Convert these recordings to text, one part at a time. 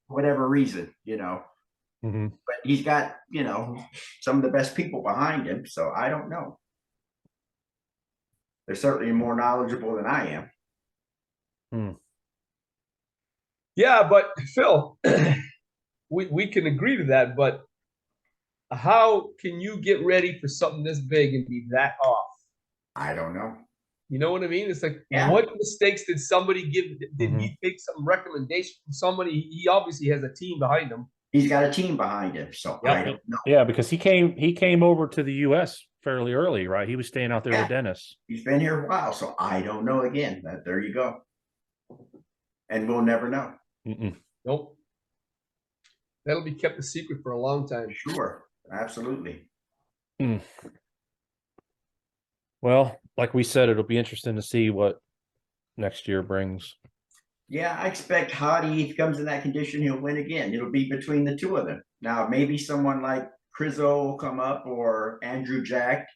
whatever reason, but he's got, some of the best people behind him. So I don't know. They're certainly more knowledgeable than I am. Yeah, but Phil, we can agree to that, but how can you get ready for something this big and be that off? I don't know. You know what I mean? It's like, Yeah. what mistakes did somebody give? Did he take some recommendation from somebody? He obviously has a team behind him. He's got a team behind him, so I don't know. Yeah, because he came over to the U.S. fairly early, right? He was staying out there with Dennis. He's been here a while, so I don't know. Again, there you go. And we'll never know. Nope. That'll be kept a secret for a long time. Sure, absolutely. Well, like we said, it'll be interesting to see what next year brings. Yeah, I expect Hadi, if he comes in that condition, he'll win again. It'll be between the two of them. Now, maybe someone like Chryso will come up, or Andrew Jack.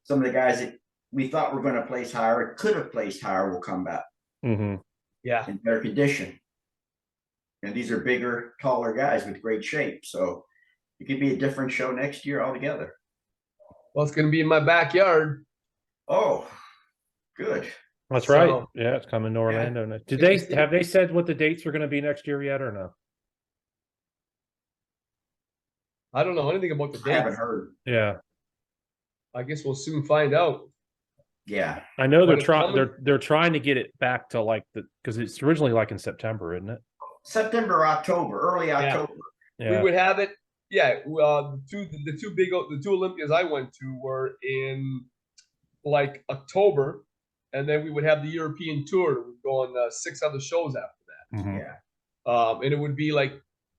Some of the guys that we thought were going to place higher, could have placed higher, will come back. Yeah. In better condition. And these are bigger, taller guys with great shape. So it could be a different show next year altogether. Well, it's going to be in my backyard. Oh, good. That's right. Yeah, it's coming to Orlando. Yeah. Have they said what the dates are going to be next year yet, or no? I don't know anything about the dates. I haven't heard. Yeah. I guess we'll soon find out. Yeah. I know they're trying to get it back to because it's originally in September, isn't it? September, October, early October. Yeah. We would have it. Yeah. The two Olympias I went to were in October. And then we would have the European tour. We'd go on 6 other shows after that. Yeah. And it would be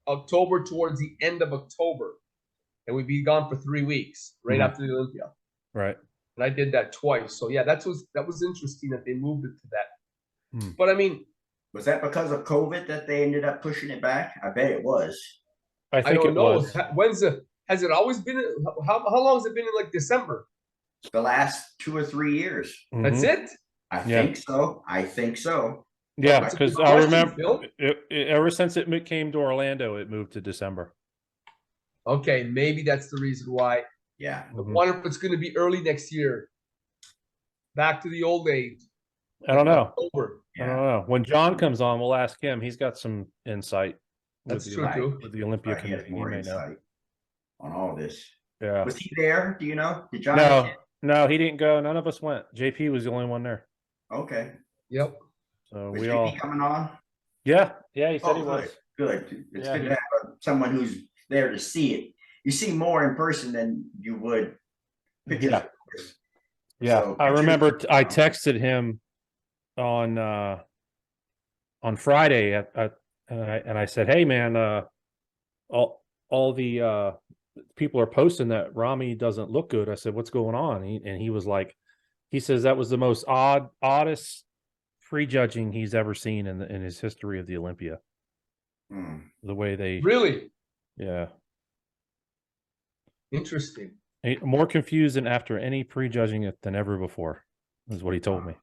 October, towards the end of October. And we'd be gone for 3 weeks right after the Olympia. Right. And I did that twice. So yeah, that was interesting that they moved it to that. But I mean, was that because of COVID that they ended up pushing it back? I bet it was. I think it was. Has it always been? How long has it been in December? The last 2 or 3 years. That's it? I think so. Yeah, because I remember ever since it came to Orlando, it moved to December. Okay, maybe that's the reason why. Yeah. I wonder if it's going to be early next year. Back to the old days. I don't know. Yeah. I don't know. When John comes on, we'll ask him. He's got some insight. That's true, too. With the Olympia committee. More insight on all this. Yeah. Was he there? Do you know? Did John? No, he didn't go. None of us went. JP was the only one there. Okay. Yep. So was JP coming on? Yeah. Yeah, he said he was. Good. It's good to have someone who's there to see it. You see more in person than you would pictures. Yeah. So, I remember I texted him on Friday and I said, "Hey man, all the people are posting that Ramy doesn't look good." I said, "What's going on?" And he was like, he says that was the most oddest prejudging he's ever seen in his history of the Olympia. The way they really, yeah, interesting. More confused and after any prejudging it than ever before, is what he told me.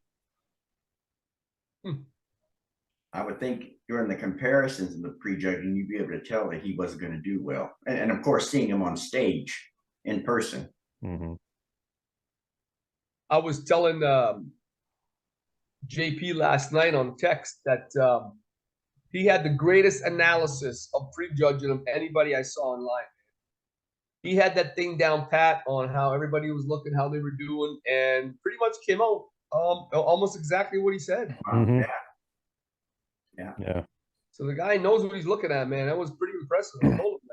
I would think during the comparisons and the prejudging, you'd be able to tell that he wasn't going to do well. And of course, seeing him on stage in person. I was telling JP last night on text that he had the greatest analysis of prejudging of anybody I saw online. He had that thing down pat on how everybody was looking, how they were doing, and pretty much came out almost exactly what he said. Yeah. So the guy knows what he's looking at, man. That was pretty impressive. I told him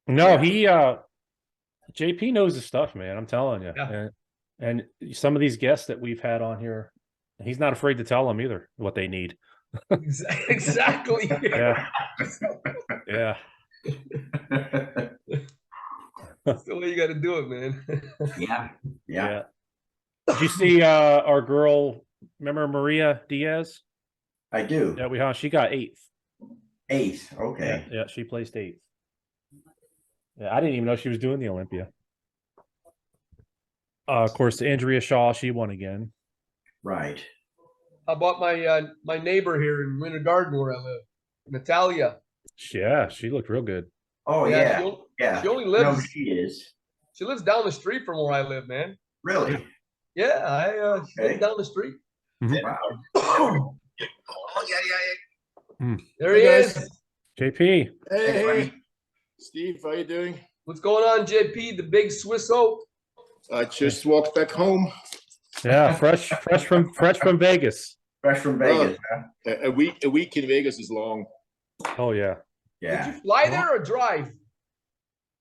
that. No, he JP knows his stuff, man. I'm telling you. Yeah. And some of these guests that we've had on here, he's not afraid to tell them either what they need. Exactly. Yeah. That's the way you got to do it, man. Yeah. Did you see our girl? Remember Maria Diaz? I do. Yeah, she got 8th. 8th. Okay. Yeah, she placed 8th. Yeah, I didn't even know she was doing the Olympia. Of course, Andrea Shaw, she won again. Right. How about my neighbor here in Winter Garden where I live, Natalia? Yeah, she looked real good. Oh Yeah, yeah. she only No, lives. she is. She lives down the street from where I live, man. Really? Yeah, she lives Okay. down the street. Wow. Oh, yeah. There Hey, he guys. is. JP. Hey, buddy. Steve, how you doing? What's going on, JP? The big Swiss oak. I just walked back home. Yeah, fresh from Vegas. Fresh from Vegas, huh? A week in Vegas is long. Oh yeah. Yeah. Did you fly there or drive?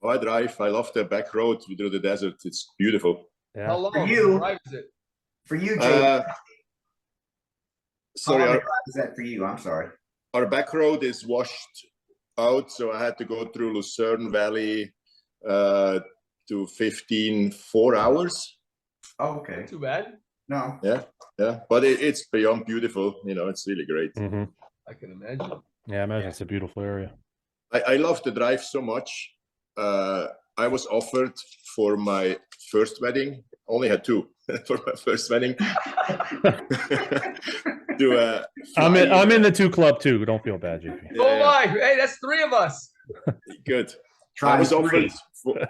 Oh, I drive. I love the back road through the desert. It's beautiful. Yeah. How long? For you. Drive is it? For you, Jay. Sorry, how long is that for you? I'm sorry. our back road is washed out, so I had to go through Lucerne Valley to 4 hours. Oh, okay. Too bad. No. Yeah, but it's beyond beautiful. You know, it's really great. Mm-hmm. I can imagine. Yeah, I imagine it's a beautiful area. I love the drive so much. I was offered for my first wedding, only had 2 for my first wedding. I'm in the 2 club too. Don't feel bad, JP. So am I. Hey, that's 3 of us. Good. Try I was three. offered.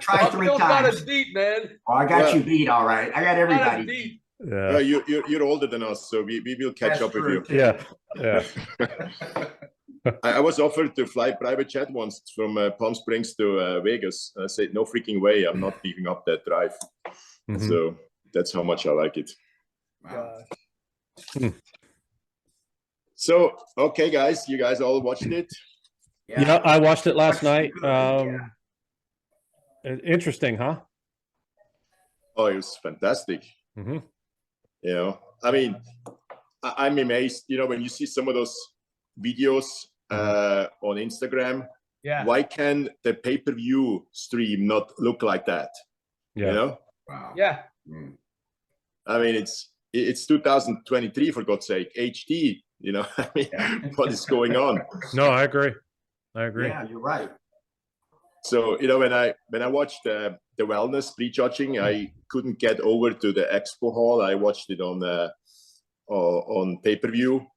Try 3 Phil's got times. us beat, man. Oh, I got Well, you beat, all right. I got Got us everybody. beat. Yeah. You're older than us, so we will catch That's up with true, you. too. Yeah. I was offered to fly private jet once from Palm Springs to Vegas. I said, no freaking way, I'm not giving up that drive. Mhm. So that's how much I like it. Wow. So, okay, guys, you guys all watched it? Yeah, I watched it last That's night. good, Interesting, huh? Oh, it was fantastic. Mm-hmm. You know, I mean, I'm amazed, you know, when you see some of those videos on Instagram, Yeah. why can the pay-per-view stream not look like that? Yeah. You know? Wow. Yeah. I mean, it's 2023, for God's sake, HD, you know, I mean, what is going on? No, I agree. Yeah, you're right. So, you know, when I watched the wellness prejudging, I couldn't get over to the expo hall. I watched it on pay-per-view,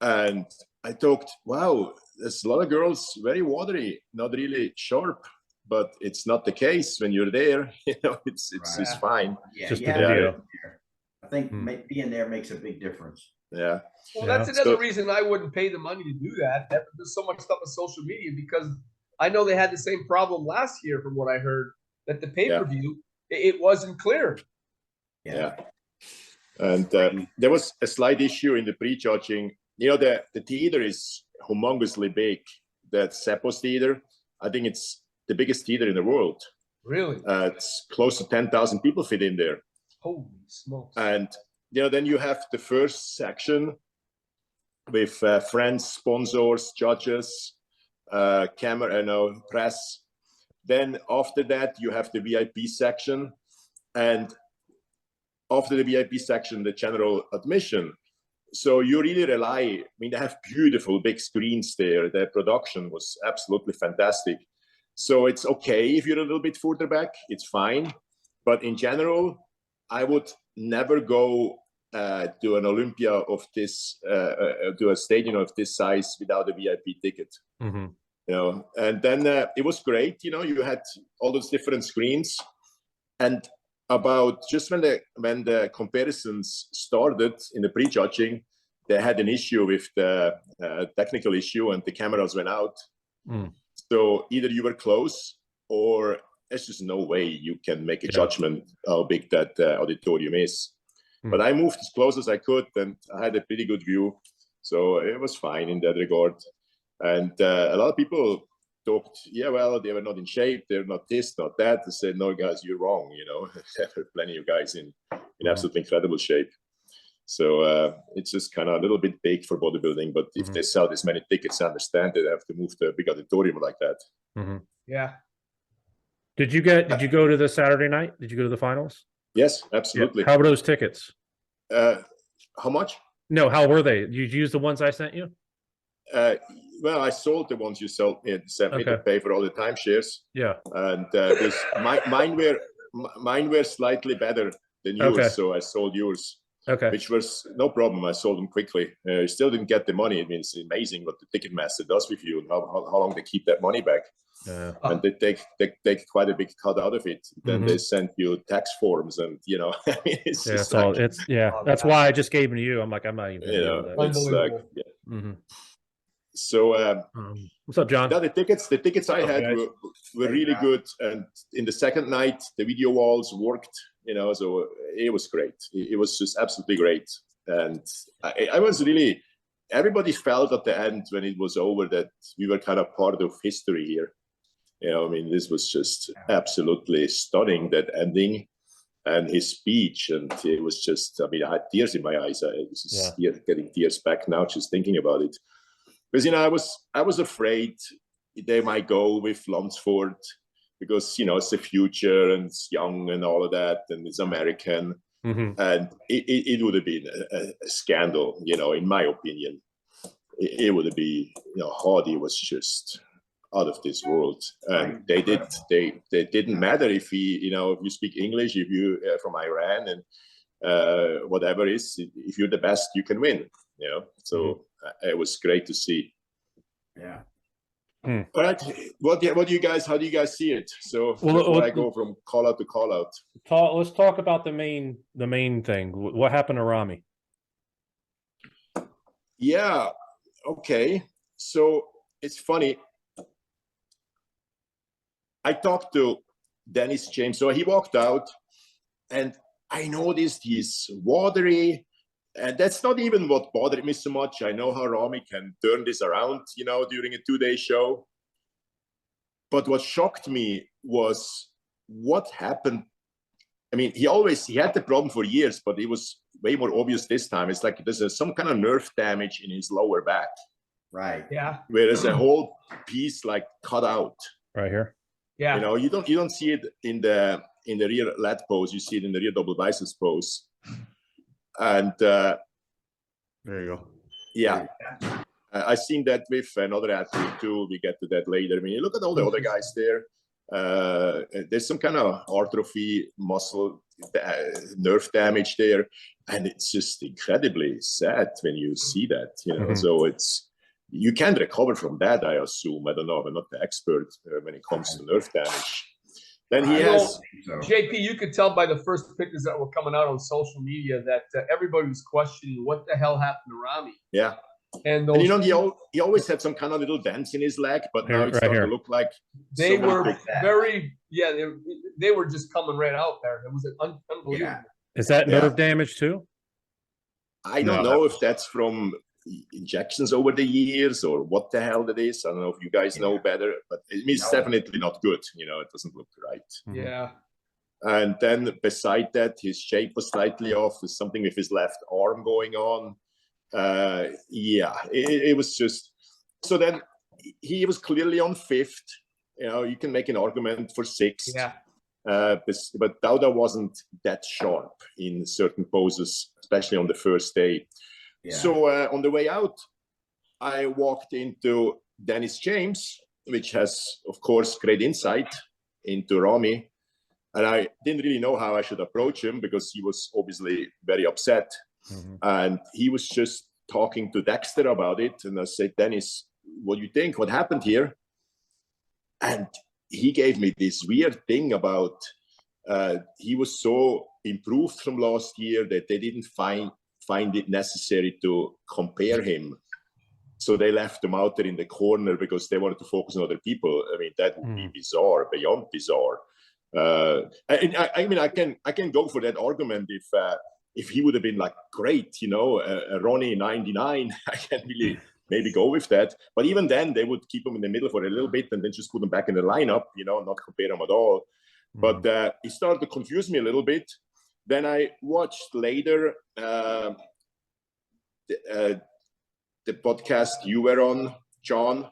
and I thought, wow, there's a lot of girls very watery, not really sharp, but it's not the case when you're there. You know, it's Right. fine. Yeah, Just yeah, the video. I think being there makes a big difference. Yeah. Well, Yeah. that's another So- reason I wouldn't pay the money to do that. There's so much stuff on social media because I know they had the same problem last year, from what I heard, that the pay-per-view, it wasn't clear. Yeah. And there was a slight issue in the prejudging. You know, the theater is humongously big. That Seppos theater, I think it's the biggest theater in the world. Really? It's close to 10,000 people fit in there. Holy smokes. And, you know, then you have the first section with friends, sponsors, judges, camera, press. Then after that, you have the VIP section. And after the VIP section, the general admission. So you really rely, I mean, they have beautiful big screens there. Their production was absolutely fantastic. So it's okay if you're a little bit further back, it's fine. But in general, I would never go to an Olympia of this, to a stadium of this size without a VIP ticket. Mm-hmm. You know, and then it was great. You know, you had all those different screens, and about just when the comparisons started in the prejudging, they had an issue with the technical issue, and the cameras went out. So either you were close, or there's just no way you can make a judgment how big that auditorium is. But I moved as close as I could, and I had a pretty good view, so it was fine in that regard. And a lot of people talked, yeah, well, they were not in shape, they're not this, not that. I said, no, guys, you're wrong. You know, there are plenty of guys in absolutely incredible shape. So it's just kind of a little bit big for bodybuilding. But if they sell this many tickets, I understand they have to move to a big auditorium like that. Yeah. Did you go to the Saturday night? Did you go to the finals? Yes, absolutely. Yeah. How were those tickets? How much? No, how were they? Did you use the ones I sent you? Well, I sold the ones you sent me to pay for all the timeshares. Yeah. And mine were slightly better than yours, so I sold yours. Okay. which was no problem. I sold them quickly. Still didn't get the money. I mean, it's amazing what the Ticketmaster does with you and how long they keep that money back. Yeah. And they take quite a big cut out of it. Then they send you tax forms, and I mean, it's Yeah, just that's why I just gave them to you. I'm like, I'm not even gonna deal with that. it's like, Mhm. So what's up, John? the tickets I had were really good, and in the second night the video walls worked, so it was great. It was just absolutely great, and I was really, everybody felt at the end when it was over that we were kind of part of history here. I mean, this was just absolutely stunning, that ending and his speech, and it was just, I mean, I had tears in my eyes. I was just getting tears back now just thinking about it. Because I was afraid they might go with Lunsford because it's the future and it's young and all of that, and it's American, and it would have been a scandal, in my opinion. It would have been, Hardy was just out of this world, and they didn't matter if if you speak English, if you from Iran, and whatever is, if you're the best, you can win. So it was great to see. Yeah. All right, what do you guys? How do you guys see it? So before I go from call out to call out, let's talk about the main thing. What happened to Ramy? Yeah. Okay. So it's funny. I talked to Dennis James. So he walked out, and I noticed he's watery. And that's not even what bothered me so much. I know how Ramy can turn this around, during a 2-day show. But what shocked me was what happened. I mean, he had the problem for years, but it was way more obvious this time. It's like there's some kind of nerve damage in his lower back. Right. Yeah. Where there's a whole piece like cut out. Right here. Yeah. You don't see it in the rear lat pose. You see it in the rear double biceps pose. And there you go. Yeah. I've seen that with another athlete too. We get to that later. I mean, you look at all the other guys there. There's some kind of atrophy, muscle, nerve damage there. And it's just incredibly sad when you see that, So you can recover from that, I assume. I don't know. I'm not the expert when it comes to nerve damage. Then he has JP. You could tell by the first pictures that were coming out on social media that everybody was questioning what the hell happened to Ramy. Yeah, and he always had some kind of little dents in his leg, but now it's starting to look like they were very they were just coming right out there. It was unbelievable. Yeah. Is that nerve damage too? I don't know if that's from injections over the years or what the hell that is. I don't know if you guys know better, but it's definitely not good. It doesn't look right. Yeah. And then beside that, his shape was slightly off. There's something with his left arm going on. It was just, so then he was clearly on 5th. You can make an argument for 6th. Yeah. But Dauda wasn't that sharp in certain poses, especially on the first day. Yeah. So on the way out, I walked into Dennis James, which has, of course, great insight into Ramy. And I didn't really know how I should approach him because he was obviously very upset. And he was just talking to Dexter about it. And I said, Dennis, what do you think? What happened here? And he gave me this weird thing about he was so improved from last year that they didn't find it necessary to compare him. So they left him out there in the corner because they wanted to focus on other people. I mean, that would be bizarre, beyond bizarre. I mean, I can go for that argument if he would have been like great, Ronnie 99. I can really maybe go with that. But even then, they would keep him in the middle for a little bit and then just put him back in the lineup, not compare him at all. But he started to confuse me a little bit. Then I watched later the podcast you were on, John,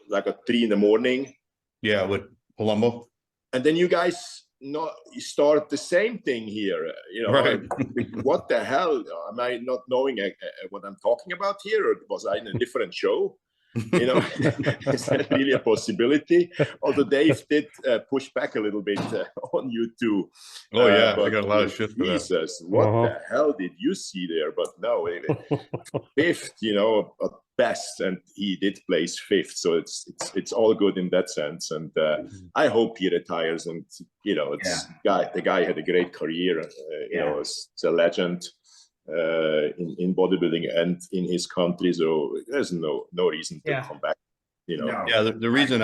like at 3 a.m. Yeah, with Colombo. And then you guys start the same thing here. Right. What the hell? Am I not knowing what I'm talking about here? Or was I in a different show? You know, is that really a possibility? Although Dave did push back a little bit on you too. Oh yeah, I but got a lot of shit for that. Jesus, what the hell did you see there? But no, fifth, you know, at best, and he did place fifth, so it's all good in that sense. And I hope he retires. And you know, the guy had a great career. You know, it's a legend. In bodybuilding and in his country, so there's no reason to come back. You know, yeah. The reason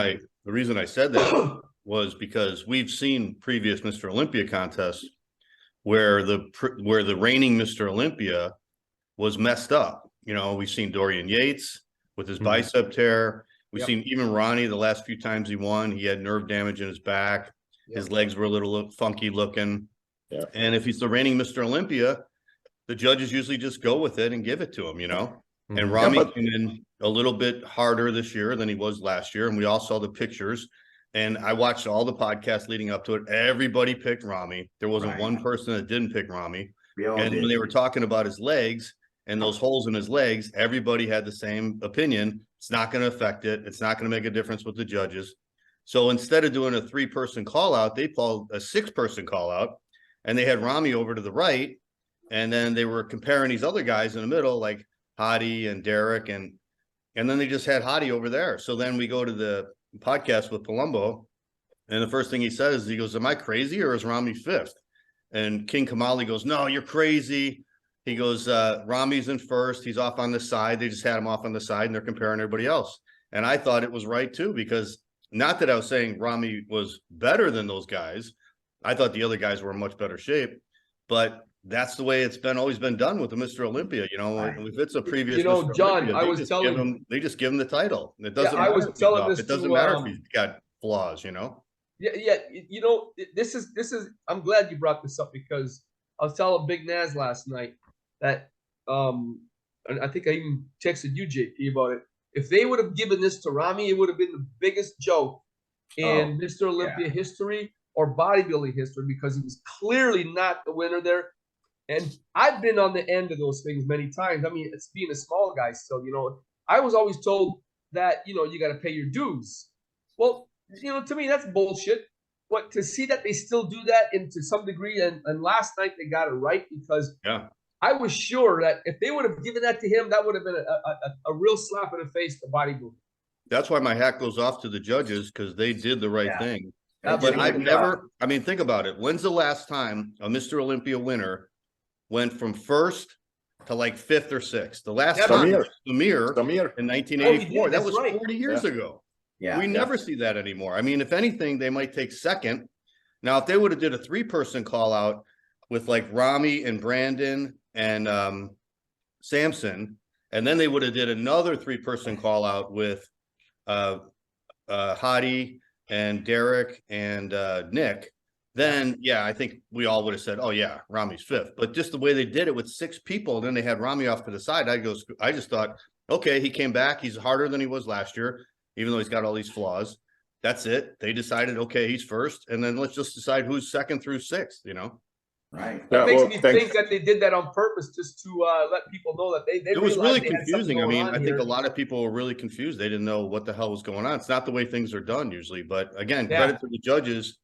I said that was because we've seen previous Mr. Olympia contests where the reigning Mr. Olympia was messed up. You know, we've seen Dorian Yates with his bicep tear. We've seen even Ronnie the last few times he won, he had nerve damage in his back. His legs were a little funky looking. Yeah. And if he's the reigning Mr. Olympia, the judges usually just go with it and give it to him, you know. And Ramy came in a little bit harder this year than he was last year, and we all saw the pictures. And I watched all the podcasts leading up to it. Everybody picked Ramy. There wasn't one person that didn't pick Ramy. And when they were talking about his legs and those holes in his legs, everybody had the same opinion. It's not going to affect it. It's not going to make a difference with the judges. So instead of doing a 3-person call out, they called a 6-person call out, and they had Ramy over to the right. And then they were comparing these other guys in the middle, like Hadi and Derek, and then they just had Hadi over there. So then we go to the podcast with Palumbo, and the first thing he says, he goes, "Am I crazy, or is Ramy 5th?" And King Kamali goes, "No, you're crazy." He goes, "Ramy's in 1st. He's off on the side. They just had him off on the side, and they're comparing everybody else." And I thought it was right too, because not that I was saying Ramy was better than those guys. I thought the other guys were in much better shape, but that's the way it's always been done with the Mr. Olympia. You know, if it's a previous, you know, Mr. John, Olympia, they just give him the title. It doesn't. I was telling this. It doesn't matter if he's got flaws. You know. Yeah. You know, this is. I'm glad you brought this up, because I was telling Big Naz last night that and I think I even texted you, JP, about it. If they would have given this to Ramy, it would have been the biggest joke in Mr. Olympia history or bodybuilding history, because he was clearly not the winner there. And I've been on the end of those things many times. I mean, it's being a small guy still, you know. I was always told that, you know, you got to pay your dues. Well, you know, to me, that's bullshit. But to see that they still do that, and to some degree, and last night they got it right, because I was sure that if they would have given that to him, that would have been a real slap in the face to bodybuilding. That's why my hat goes off to the judges, because they did the right thing. But I've never, I mean, think about it. When's the last time a Mr. Olympia winner went from 1st to like 5th or 6th? The last time was Samir in 1984. That was 40 years ago. Yeah, we never see that anymore. I mean, if anything, they might take 2nd. Now, if they would have did a 3-person call out with like Ramy and Brandon and Samson, and then they would have did another 3-person call out with Hadi and Derek and Nick, then I think we all would have said, "Oh yeah, Ramy's 5th." But just the way they did it with 6 people, and then they had Ramy off to the side, I just thought, okay, he came back. He's harder than he was last year, even though he's got all these flaws. That's it. They decided, okay, he's 1st, and then let's just decide who's 2nd through 6th. You know, right? That makes me think that they did that on purpose, just to let people know that they. It was really confusing. I mean, I think a lot of people were really confused. They didn't know what the hell was going on. It's not the way things are done usually. But again, credit to the judges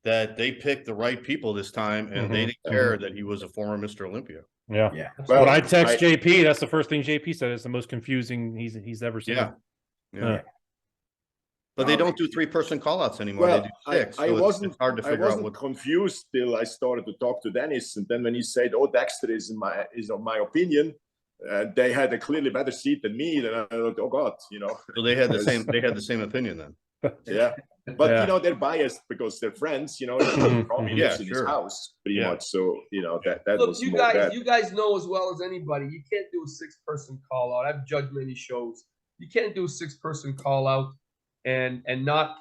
that they picked the right people this time, and they didn't care that he was a former Mr. Olympia. Yeah. Well, when I text JP, that's the first thing JP said. It's the most confusing he's ever seen. Yeah. But they don't do 3-person callouts anymore. Well, they do 6. I wasn't hard to figure out what confused till I started to talk to Dennis, and then when he said, "Oh, Dexter is of my opinion," they had a clearly better seat than me. Then I thought, "Oh God," you know. So they had the same. They had the same opinion then. Yeah, but you know, they're biased because they're friends. You know, in his house pretty much. So you know that Look, was you guys know as well as anybody, you can't do a 6-person call out. I've judged many shows. You can't do a 6-person call out and not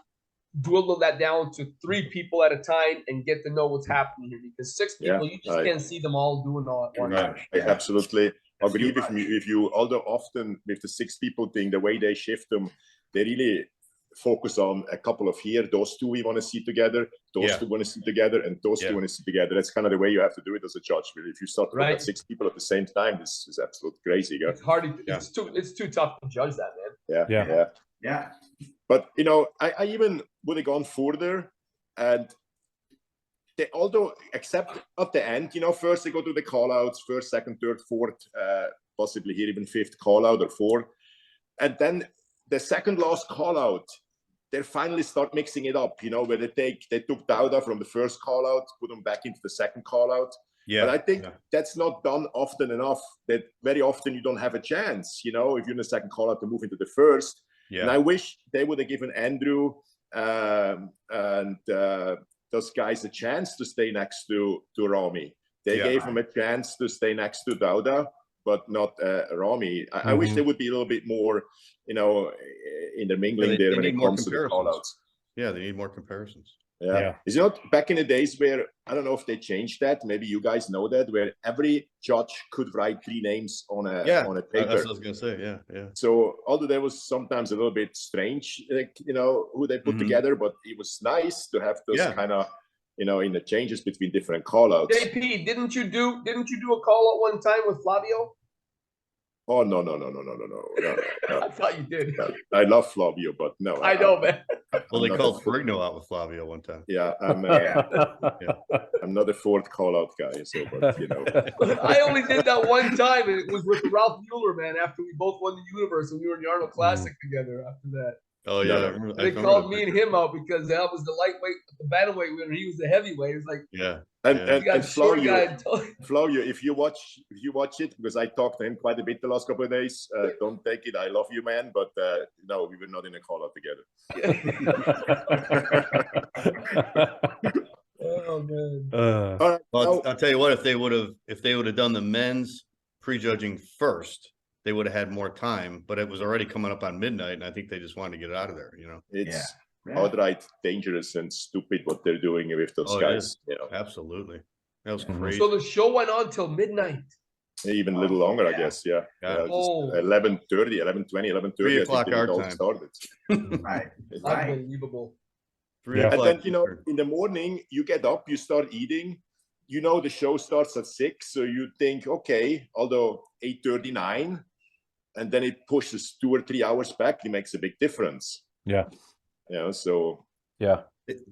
dwindle that down to 3 people at a time and get to know what's happening here, because 6 people, you just can't see them all doing all at once. I absolutely agree with you. Although often with the 6 people thing, the way they shift them, they really focus on a couple of here. Those 2 we want to see together. Those 2 want to see together, and those 2 want to see together. That's kind of the way you have to do it as a judge. If you start with 6 people at the same time, this is absolutely crazy. It's hard. It's too tough to judge that, man. Yeah. Yeah. Yeah. Yeah. But I even would have gone further, and they, although except at the end, first they go to the callouts, first, second, third, fourth, possibly here even fifth callout or fourth, and then the second last callout, they finally start mixing it up. Where they took Dauda from the first callout, put them back into the second callout. Yeah. But I think that's not done often enough. That very often you don't have a chance. If you're in the second callout to move into the first. Yeah. And I wish they would have given Andrew and those guys a chance to stay next to Ramy. They gave him a chance to stay next to Dauda, but not Ramy. I wish they would be a little bit more, intermingling there when it comes to the callouts. Yeah, they need more comparisons. Yeah. Is it not back in the days where, I don't know if they changed that, maybe you guys know that, where every judge could write 3 names on a paper. That's what I was going to say. Yeah. So although that was sometimes a little bit strange, who they put together, but it was nice to have those kind of, in the changes between different callouts. JP, didn't you do a call out one time with Flavio? Oh, no. I thought you did. I love Flavio, but no. I know, man. Well, they called Ferrigno out with Flavio one time. Yeah, I'm not a fourth call-out guy, so, but, I only did that one time, and it was with Ralph Mueller, man, after we both won the Universe, and we were in the Arnold Classic together after that. Oh, yeah. They called me and him out because that was the lightweight, the bantamweight winner. He was the heavyweight. It was like, and Flavio, if you watch it, because I talked to him quite a bit the last couple of days. Don't take it. I love you, man, but no, we were not in a call out together. Oh man. All right, Well, I'll tell you what, if they would have done the men's prejudging first, they would have had more time, but it was already coming up on midnight, and I think they just wanted to get it out of there. It's outright dangerous and stupid what they're doing with those guys. Absolutely, that was crazy. So the show went on till midnight. Even a little longer, I guess. Yeah. 11:30, 11:20, 11:30. 3 o'clock our all time. Started. Right. Unbelievable. 3 And o'clock. then in the morning you get up, you start eating. The show starts at 6, so you think, okay, although 8:39. And then it pushes 2 or 3 hours back. It makes a big difference. Yeah. So. Yeah.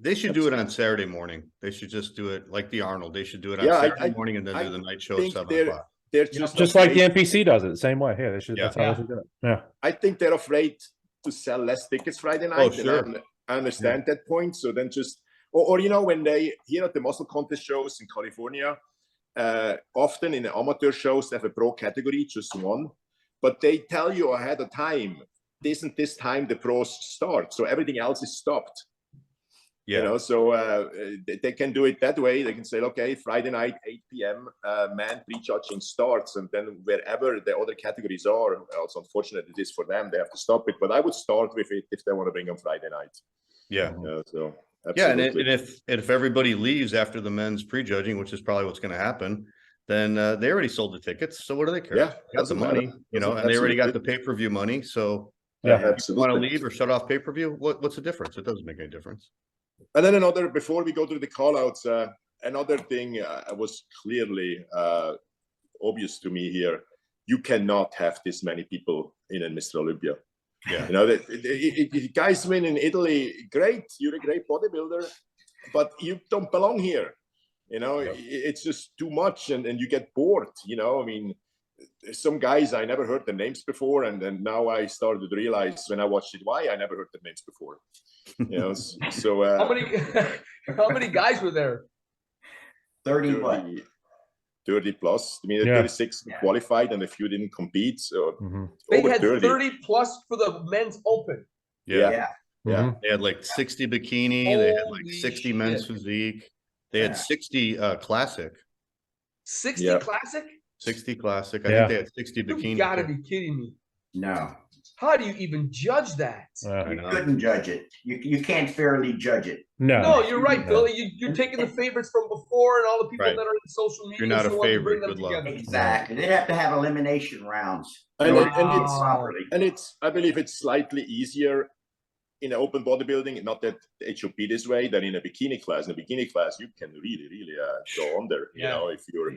They should do it on Saturday morning. They should just do it like the Arnold. They should do it on Saturday morning and then do the night show at 7 o'clock. They're just like the NPC does it the same way. Yeah, they should. That's how they should do it. Yeah. I think they're afraid to sell less tickets Friday night. Oh, sure. And I understand that point. So then just, or when they here at the muscle contest shows in California, often in the amateur shows they have a pro category, just one. But they tell you ahead of time, this time the pros start. So everything else is stopped. So they can do it that way. They can say, okay, Friday night, 8 p.m., man prejudging starts. And then wherever the other categories are, also unfortunate it is for them, they have to stop it. But I would start with it if they want to bring on Friday night. Yeah. So absolutely. Yeah, and if everybody leaves after the men's prejudging, which is probably what's going to happen, then they already sold the tickets. So what do they care? Yeah, they got the money, and they already got the pay-per-view money. So if you want to leave or shut off pay-per-view, what's the difference? It doesn't make any difference. And then before we go to the call-outs, another thing was clearly obvious to me here. You cannot have this many people in Mr. Olympia. Yeah. Guys win in Italy, great. You're a great bodybuilder, but you don't belong here. It's just too much, and you get bored. Some guys I never heard their names before, and then now I started to realize when I watched it why I never heard their names before. So how many guys were there? 30 what? 30 plus. I mean, 36 qualified, and a few didn't compete. So they over had 30 plus for the men's open. Yeah. They had like 60 bikini. They had like 60 men's physique. They had 60 classic. 60 classic? 60 classic. I think they had 60 bikini. You gotta be kidding me. No. How do you even judge that? You couldn't judge it. You can't fairly judge it. No, you're right, Billy. You're taking the favorites from before and all the people that are in social media. You're not a favorite. Good luck. Exactly. They'd have to have elimination rounds. And it's I believe it's slightly easier in open bodybuilding, not that HOP this way, than in a bikini class. In a bikini class, you can really go under. If you're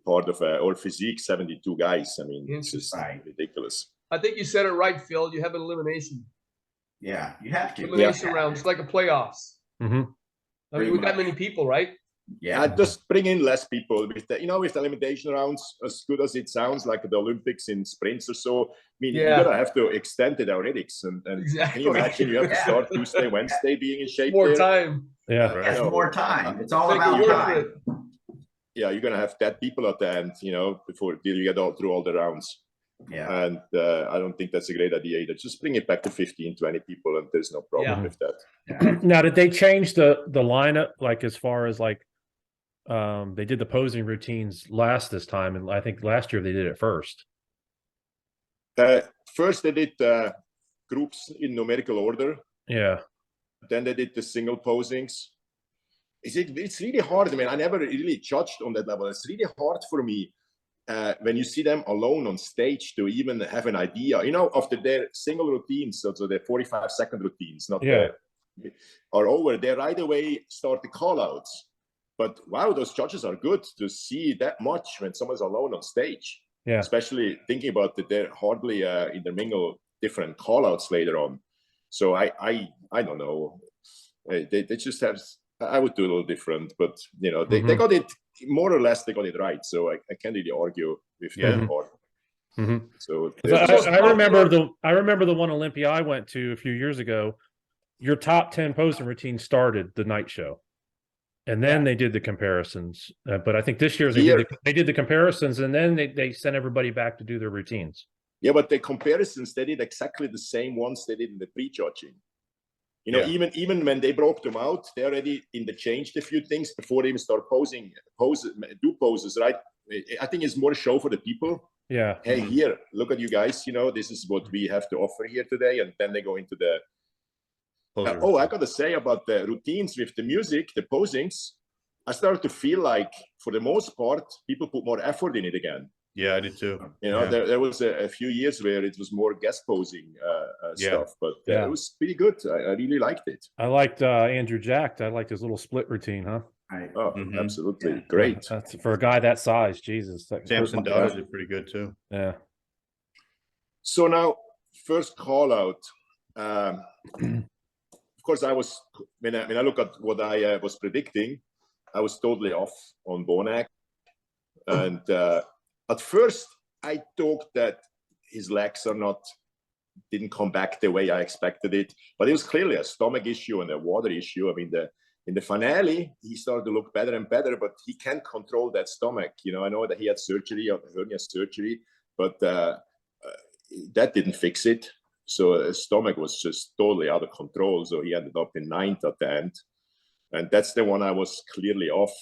part of or physique 72 guys. I mean, it's just ridiculous. I think you said it right, Phil. You have an elimination. Yeah, you have to. Elimination round. It's like a playoffs. Mm-hmm. I mean, with that many people, right? Yeah. Just bring in less people with the, with the elimination rounds, as good as it sounds, like the Olympics in sprints or so. I mean, you're gonna have to extend the diuretics, and Exactly. can you imagine you have to start Tuesday, Wednesday, being in shape More there? time. Yeah. It's more time. It's all Make it about worth time. it. Yeah, you're gonna have dead people at the end, before you get through all the rounds. Yeah. And I don't think that's a great idea either. Just bring it back to 15, 20 people, and there's no problem with that. Yeah. Now, did they change the lineup, like as far as like they did the posing routines this time, and I think last year they did it first. First they did groups in numerical order. Yeah. Then they did the single posings. It's really hard. I mean, I never really judged on that level. It's really hard for me when you see them alone on stage to even have an idea, of their single routines, so their 45-second routines, are over. They right away start the callouts. But wow, those judges are good to see that much when someone's alone on stage. Yeah. Especially thinking about that they're hardly intermingle different callouts later on. So I don't know. They just have. I would do a little different, but they got it more or less. They got it right. So I can't really argue with that part. Mm-hmm. So I remember the one Olympia I went to a few years ago. Your top 10 posing routine started the night show. And then they did the comparisons, but I think this year they did the comparisons, and then they sent everybody back to do their routines. Yeah, but the comparisons, they did exactly the same ones they did in the prejudging. Even when they broke them out, they already changed a few things before they even start do poses, right? I think it's more a show for the people. Yeah. Hey, here, look at you guys. This is what we have to offer here today, and then they go into the. I got to say about the routines with the music, the posings, I started to feel like, for the most part, people put more effort in it again. Yeah, I did too. There was a few years where it was more guest posing stuff, but it was pretty good. I really liked it. I liked Andrew Jack. I liked his little split routine, huh? Oh, absolutely. Great. That's for a guy that size, Jesus. Samson Dauda did pretty good too. Yeah. So now, first call out. Of course, when I look at what I was predicting, I was totally off on Bonac. And at first, I thought that his legs didn't come back the way I expected it. But it was clearly a stomach issue and a water issue. I mean, in the finale, he started to look better and better, but he can't control that stomach. I know that he had surgery, hernia surgery, but that didn't fix it. So his stomach was just totally out of control. So he ended up in 9th at the end. And that's the one I was clearly off.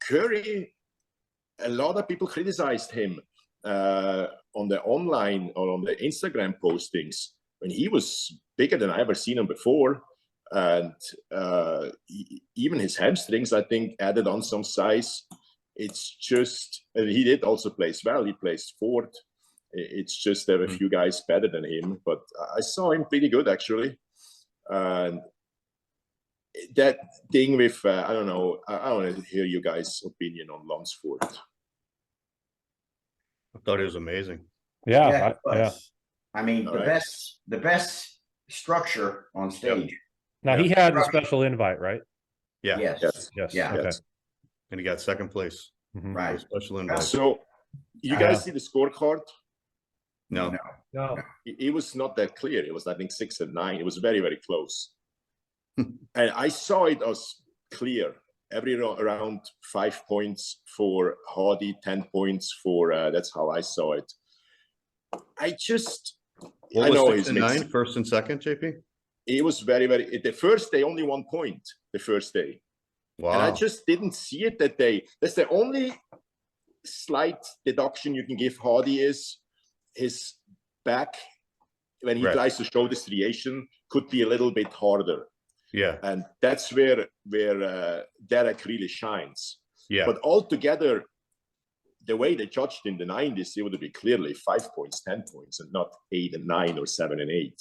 Curry, a lot of people criticized him on the online or on the Instagram postings when he was bigger than I ever seen him before. And even his hamstrings, I think, added on some size. It's just, he did also place well. He placed 4th. It's just there were a few guys better than him, but I saw him pretty good actually. And that thing with I don't know. I want to hear you guys' opinion on Lunsford. I thought it was amazing. Yeah. I mean, the best structure on stage. Yep. Now he had the special invite, right? Yeah. Yes. Yeah. Okay. And he got 2nd place. Right. Special invite. So you guys see the scorecard? No. It was not that clear. It was, I think, 6 and 9. It was very, very close. And I saw it as clear. Every round, 5 points for Hardy, 10 points for, that's how I saw it. I know 6 and 9, 1st and 2nd, JP? It was very, very, the first day, only 1 point, the first day. Wow. And I just didn't see it that day. That's the only slight deduction you can give Hardy is his back, when he tries to show the striation, could be a little bit harder. Yeah. And that's where Derek really shines. Yeah. But altogether, the way they judged in the 90s, it would be clearly 5 points, 10 points, and not 8 and 9 or 7 and 8.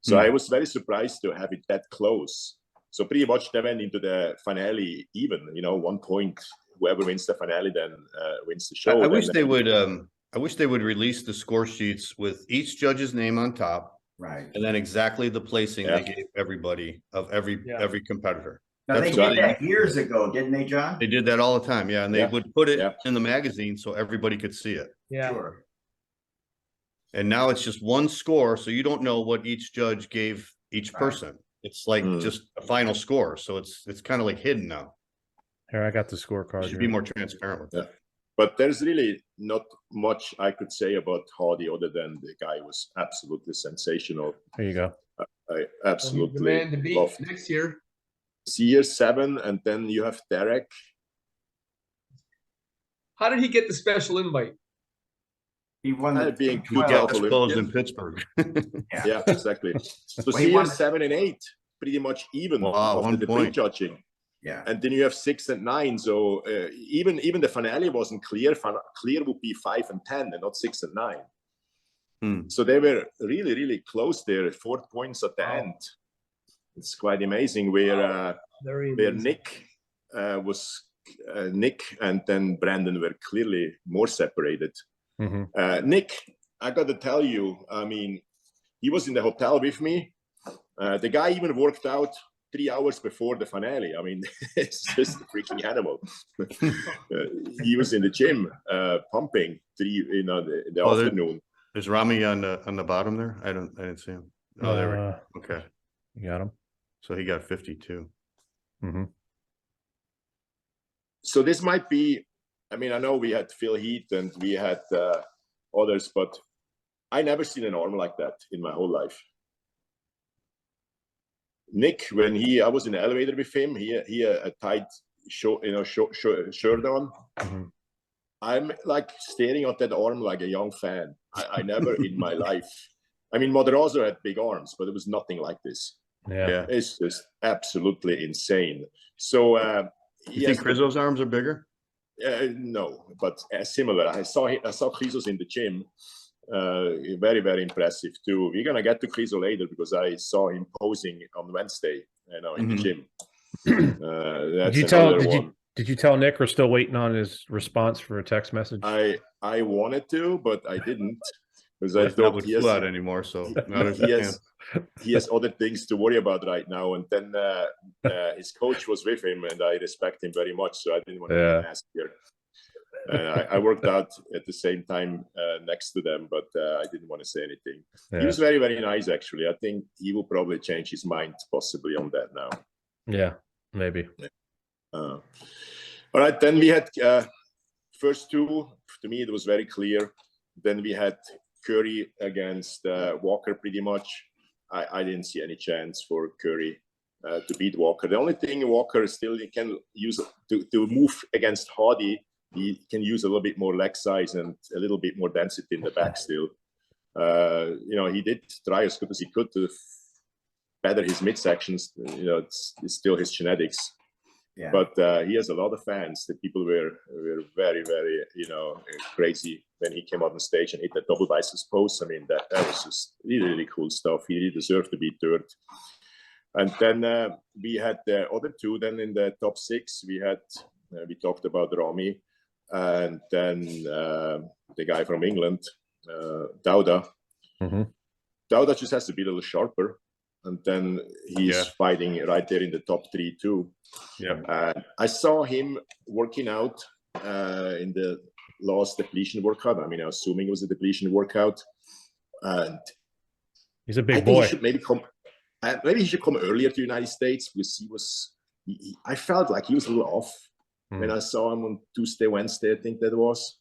So I was very surprised to have it that close. So pretty much they went into the finale even, 1 point. Whoever wins the finale then wins the show. I wish they would I wish they would release the score sheets with each judge's name on top, Right. and then exactly the placing they Yeah. gave everybody of every competitor. Now, That's they what did that years ago, didn't they, John? They did that all the time, yeah, and they Yeah. would put it Yeah. in the magazine so everybody could see it. Yeah. Sure. And now it's just one score, so you don't know what each judge gave each Right. person. It's like just a final score, so it's kind of like hidden now. Here, I got the You scorecard. should Here. be more transparent with that. But there's really not much I could say about Hardy other than the guy was absolutely sensational. There you go. I Well, he's the absolutely man to beat loved. next year. It's year 7, and then you have Derek. How did he get the special invite? He won the Being He 12. got Olympian. exposed in Pittsburgh. Yeah, exactly. So Well, he year won- 7 and 8, pretty much even Wow, after 1 the point. prejudging. Yeah. And then you have 6 and 9. So even the finale wasn't clear. Clear would be 5 and 10 and not 6 and 9. So they were really, really close there. 4 points at the end. It's quite amazing where Very where amazing. Nick was Nick and then Brandon were clearly more separated. Nick, I got to tell you, I mean, he was in the hotel with me. The guy even worked out 3 hours before the finale. I mean, it's just a freaking animal. He was in the gym pumping in the afternoon. Is Ramy on the bottom there? I didn't see him. Oh, there we go. Okay. You got him. So he got 52. So this might be, I mean, I know we had Phil Heath and we had others, but I never seen an arm like that in my whole life. Nick, when I was in the elevator with him, he had a tight shirt on. I'm like staring at that arm like a young fan. I never in my life. I mean, Moderazo had big arms, but it was nothing like this. Yeah. It's just absolutely insane. So You think Chryso's arms are bigger? no, but similar. I saw Chryso's in the gym. Very, very impressive too. We're gonna get to Chryso later because I saw him posing on Wednesday, in the gym. Did you tell Nick we're still waiting on his response for a text message? I wanted to, but I didn't because I That's not thought with he has, flew out anymore. So he has other things to worry about right now. And then his coach was with him, and I respect him very much, so I didn't want to ask here. I worked out at the same time next to them, but I didn't want to say anything. He was very, very nice, actually. I think he will probably change his mind possibly on that now. Yeah, maybe. All right, then we had first two. To me, it was very clear. Then we had Curry against Walker pretty much. I didn't see any chance for Curry to beat Walker. The only thing Walker still can use to move against Hardy, he can use a little bit more leg size and a little bit more density in the back still. He did try as good as he could to better his midsections. It's still his genetics. Yeah. But he has a lot of fans. The people were very, very, crazy when he came out on stage and hit that double biceps pose. I mean, that was just really, really cool stuff. He really deserved to be third. And then we had the other two. Then in the top six, we talked about Ramy, and then the guy from England, Dauda. Dauda just has to be a little sharper. And then he's fighting right there in the top three too. Yeah. I saw him working out in the last depletion workout. I mean, I'm assuming it was a depletion workout. And he's a big boy. He should maybe he should come earlier to the United States because I felt like he was a little off when I saw him on Tuesday, Wednesday, I think that was.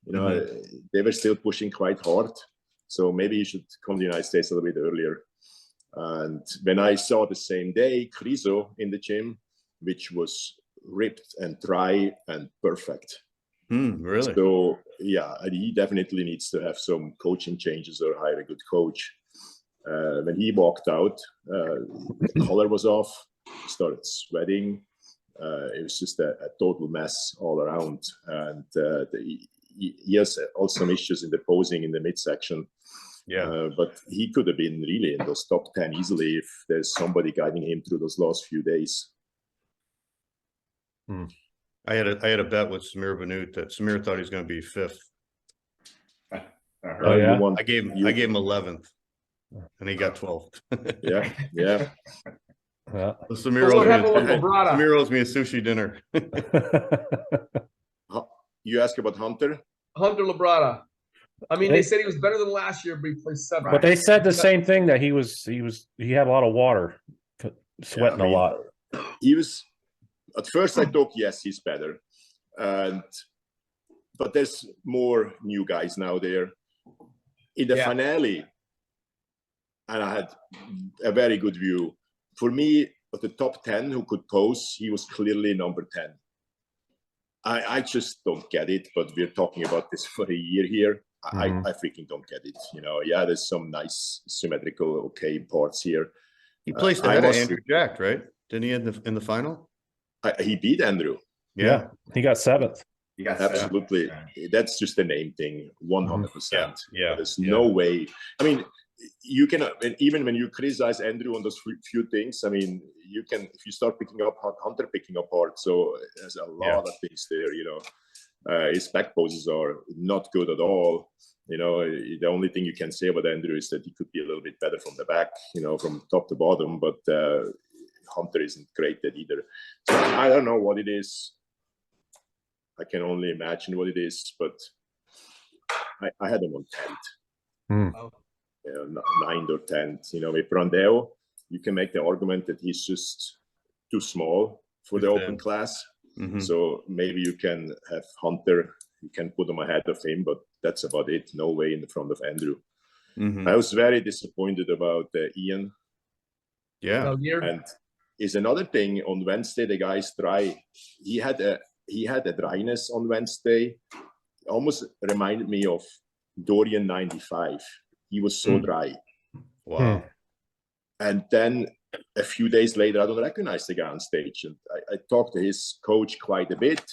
They were still pushing quite hard. So maybe he should come to the United States a little bit earlier. And when I saw the same day Chryso in the gym, which was ripped and dry and perfect. Really? So yeah, he definitely needs to have some coaching changes or hire a good coach. When he walked out, the collar was off, started sweating. It was just a total mess all around. And he has also some issues in the posing in the midsection. Yeah, but he could have been really in those top 10 easily if there's somebody guiding him through those last few days. I had a bet with Samir Banut that Samir thought he was going to be fifth Oh, You yeah? want- I gave him 11th, and he got 12th. Yeah, yeah. Yeah. So what happened with Labrada? Samir owes me a sushi dinner. You ask about Hunter? Hunter Labrada. I mean, they said he was better than last year, but he played 7th. But they said the same thing, that he had a lot of water, sweating I mean, a lot. He was, at first I thought, yes, he's better. But there's more new guys now there. In the finale, and I had a very good view. For me, of the top 10 who could pose, he was clearly number 10. I just don't get it, but we're talking about this for a year here. I freaking don't get it. You know, yeah, there's some nice symmetrical, okay parts here. He placed ahead of Andrew Jack, right? Didn't he in the final? He beat Andrew. Yeah, he got 7th. Absolutely. That's just a name thing, 100%. Yeah. There's no way. I mean, you can, even when you criticize Andrew on those few things, I mean, you can, if you start picking up Hunter picking apart, so there's a lot of things there, you know. His back poses are not good at all. You know, the only thing you can say about Andrew is that he could be a little bit better from the back, you know, from top to bottom, but Hunter isn't great at either. So I don't know what it is. I can only imagine what it is, but I had him on 10th. You know, 9th or 10th. You know, with Brandeo, you can make the argument that he's just too small for the open class. So maybe you can have Hunter, you can put him ahead of him, but that's about it. No way in the front of Andrew. I was very disappointed about Ian. Yeah. And is another thing, on Wednesday, the guys dry. He had a dryness on Wednesday. Almost reminded me of Dorian 95. He was so dry. Wow. And then a few days later, I don't recognize the guy on stage. And I talked to his coach quite a bit.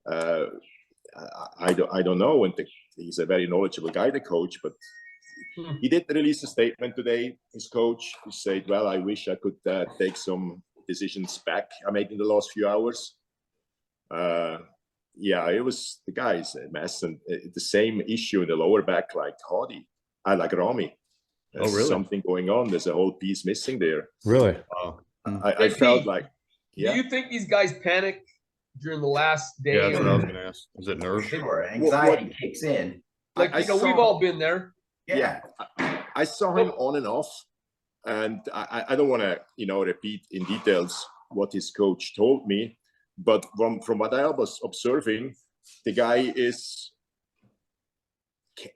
I don't know. And he's a very knowledgeable guy, the coach, but he did release a statement today, his coach, who said, well, I wish I could take some decisions back I made in the last few hours. Yeah, it was, the guy's a mess. And the same issue in the lower back, like like Ramy. There's something going on. There's a whole piece missing there. Really? Wow. I felt like, do you think these guys panic during the last day? Yeah, that's what I was going to ask. Is it nerves? Sure, anxiety kicks in. Like, you know, we've all been there. Yeah. I saw him on and off, and I don't want to, you know, repeat in details what his coach told me, but from what I was observing, the guy is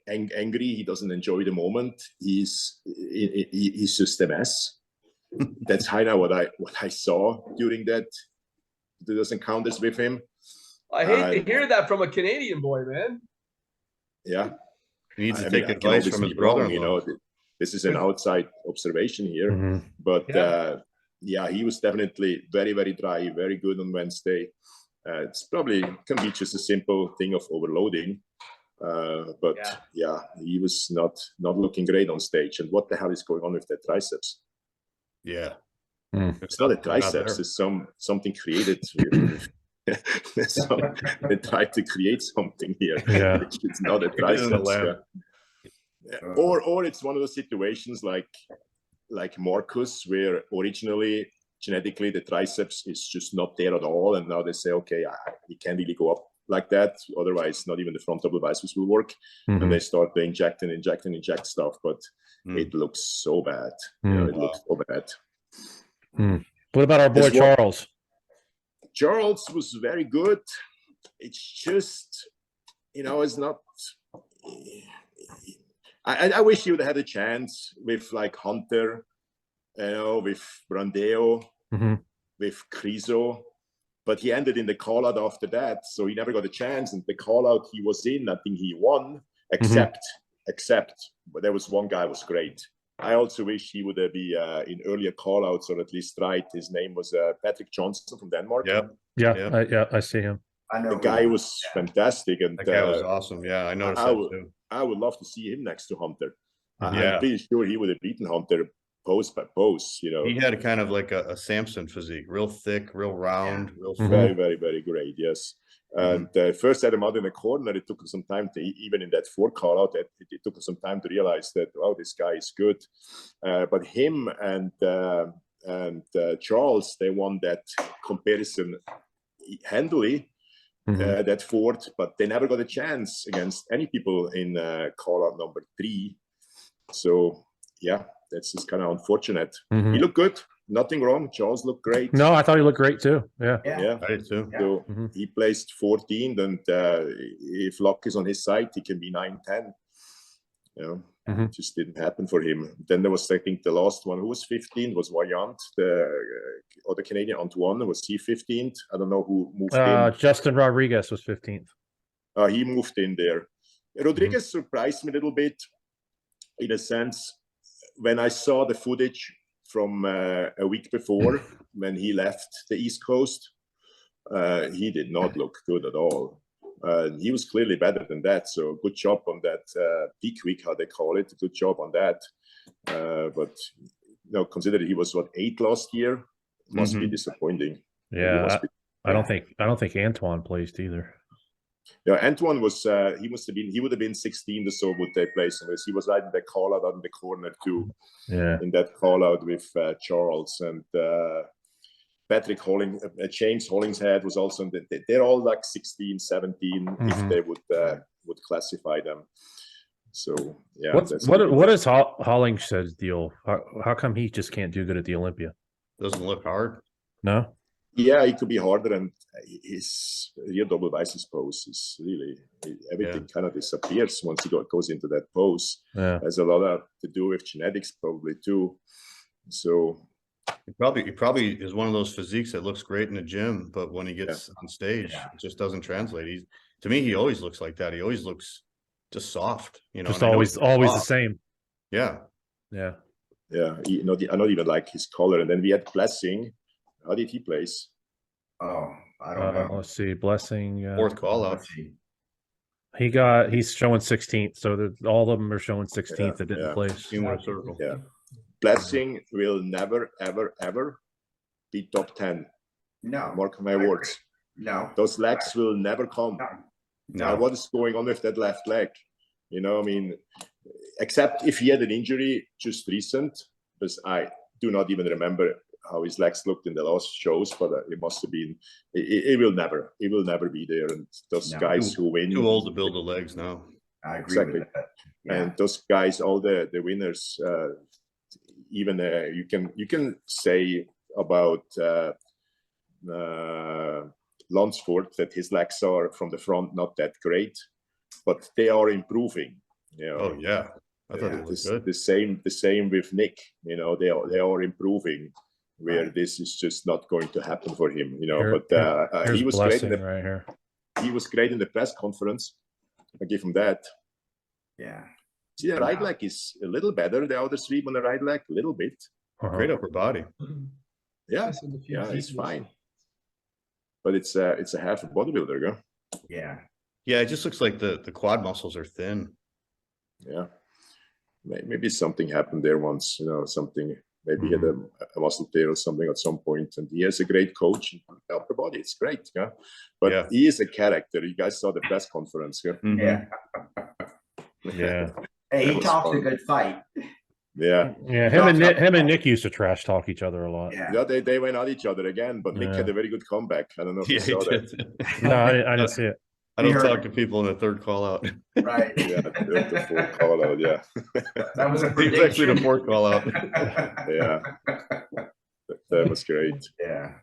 angry. He doesn't enjoy the moment. He's just a mess. That's kind of what I saw during that those encounters with him. I hate to hear that from a Canadian boy, man. Yeah, He needs to take advice from his brother. You know, this is an outside observation here, but yeah, he was definitely very, very dry, very good on Wednesday. It's probably can be just a simple thing of overloading, but yeah, he was not looking great on stage. And what the hell is going on with that triceps? Yeah, it's not a triceps. It's something created. They tried to create something here. Yeah, it's not a triceps. Or it's one of those situations like Marcus, where originally genetically the triceps is just not there at all, and now they say, okay, he can't really go up like that. Otherwise, not even the front double biceps will work. And they start to inject stuff, but it looks so bad. You know, it looks so bad. What about our boy Charles? Charles was very good. It's just, you know, it's not. I wish he would have had a chance with like Hunter, you know, with Brandeo, with Chryso, but he ended in the call out after that, so he never got a chance. And the call out he was in, I think he won, except, but there was one guy who was great. I also wish he would be in earlier call outs, or at least tried. His name was Patrick Johnson from Denmark. I see him. The guy was fantastic, and that guy was awesome. Yeah, I noticed that too. I would love to see him next to Hunter. I'm pretty sure he would have beaten Hunter, pose by pose, you know. He had a kind of like a Samson physique, real thick, real round, real full. Very, very, very great. Yes. And first had him out in the corner. It took him some time to, even in that 4 call out, it took him some time to realize that, wow, this guy is good. But him and Charles, they won that comparison handily, that 4th, but they never got a chance against any people in call out number 3. So yeah, that's just kind of unfortunate. He looked good. Nothing wrong. Charles looked great. No, I thought he looked great too. Yeah. Yeah. I did too. So he placed 14th, and if luck is on his side, he can be 9-10. You know, it just didn't happen for him. Then there was, I think, the last one who was 15th was Vaillant, the other Canadian. Antoine, was he 15th? I don't know who moved in. Justin Rodriguez was 15th. He moved in there. Rodriguez surprised me a little bit, in a sense, when I saw the footage from a week before when he left the East Coast. He did not look good at all. He was clearly better than that. So good job on that peak week, how they call it. Good job on that. But you know, consider he was what, 8 last year. Must be disappointing. Yeah, I don't think Antoine placed either. Yeah, Antoine was he would have been 16th or so would they place him, because he was right in the call out in the corner too. Yeah, in that call out with Charles and Patrick James Hollingshead was also they're all like 16, 17 if they would classify them. So yeah, what is Hollingshead's deal? How come he just can't do good at the Olympia? Doesn't look hard. No. Yeah, it could be harder, and his rear double biceps pose is really everything kind of disappears once he goes into that pose. Yeah, has a lot to do with genetics, probably too. So he probably is one of those physiques that looks great in the gym, but when he gets on stage, it just doesn't translate. To me, he always looks like that. He always looks just soft, you know. Just always the same. Yeah. I don't even like his color. And then we had Blessing. How did he place? Oh, I don't know. Let's see. Blessing. 4th call out. He's showing 16th. So all of them are showing 16th that didn't place. Circle. Yeah. Blessing will never, ever, ever be top 10. No. Mark my words. No. Those legs will never come. No. What is going on with that left leg? You know, I mean, except if he had an injury just recent, because I do not even remember how his legs looked in the last shows, but it must have been. It will never be there. And those guys who win, too old to build the legs now. I agree with that. Yeah. And those guys, all the winners, even you can say about Lunsford that his legs are from the front not that great, but they are improving. You know? Oh yeah. I thought it was good. The same with Nick. You know, they are improving. Where this is just not going to happen for him, you know. But he was great right here. He was great in the press conference. I give him that. Yeah. See, the right leg is a little better. The other sweep on the right leg, a little bit. Great upper body. Yeah, it's fine. But it's a half a bodybuilder, yeah. Yeah. Yeah, it just looks like the quad muscles are thin. Yeah. Maybe something happened there once, you know, something. Maybe he had a muscle tear or something at some point, and he has a great coach in the upper body. It's great, yeah. But he is a character. You guys saw the press conference, yeah. Yeah. Hey, he talks a good fight. Yeah. Yeah. Him and Nick used to trash talk each other a lot. Yeah, they went at each other again, but Nick had a very good comeback. I don't know if you saw that. No, I didn't see it. I don't talk to people in the 3rd call out. Right. Yeah, the 4th call out, yeah. That was a prediction. It's actually the 4th call out. Yeah. That was great. Yeah.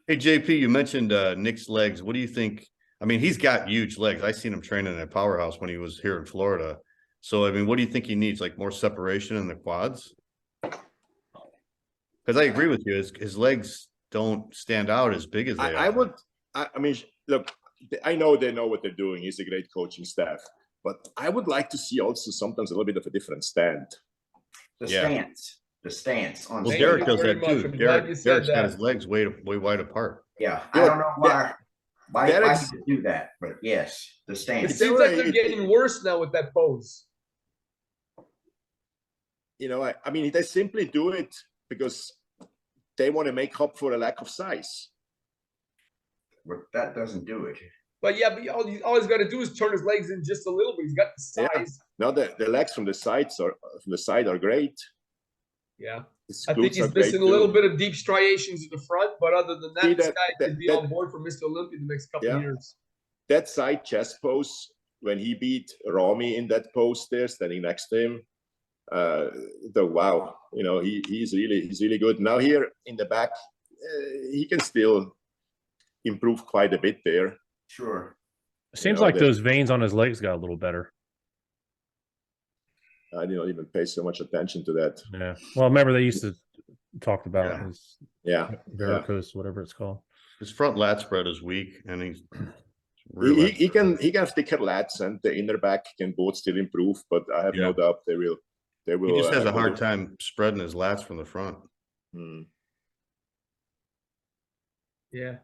Hey, JP, you mentioned Nick's legs. What do you think? I mean, he's got huge legs. I seen him training at Powerhouse when he was here in Florida. So, I mean, what do you think he needs? Like more separation in the quads? Because I agree with you. His legs don't stand out as big as they are. I mean, look, I know they know what they're doing. He's a great coaching staff. But I would like to see also sometimes a little bit of a different stand. The stance. On well, Derek does that too. Derek's got his legs way wide apart. Yeah, I don't know why he do that, but yes, the stance. It seems like they're getting worse now with that pose. you know, I mean, they simply do it because they want to make up for a lack of size. But that doesn't do it. But yeah, but all he's got to do is turn his legs in just a little bit. He's got the size. Yeah. No, the legs from the side are great. Yeah. His I think glutes are he's great missing a too. little bit of deep striations in the front, but other than that, See, this that- guy could be that- on board for Mr. Olympia the next couple Yeah. of years. That side chest pose, when he beat Ramy in that pose there, standing next to him, wow, you know, he's really good. Now here in the back, he can still improve quite a bit there. Sure. Seems know, like that- those veins on his legs got a little better. I didn't even pay so much attention to that. Yeah. Well, remember they used to talk about Yeah. his Yeah, varicose, whatever it's called. His front lat spread is weak, and he's he can have thicker lats, and the inner back can both still improve. But I have no Yeah. doubt they will. He just has a hard time spreading his lats from the front. Yeah.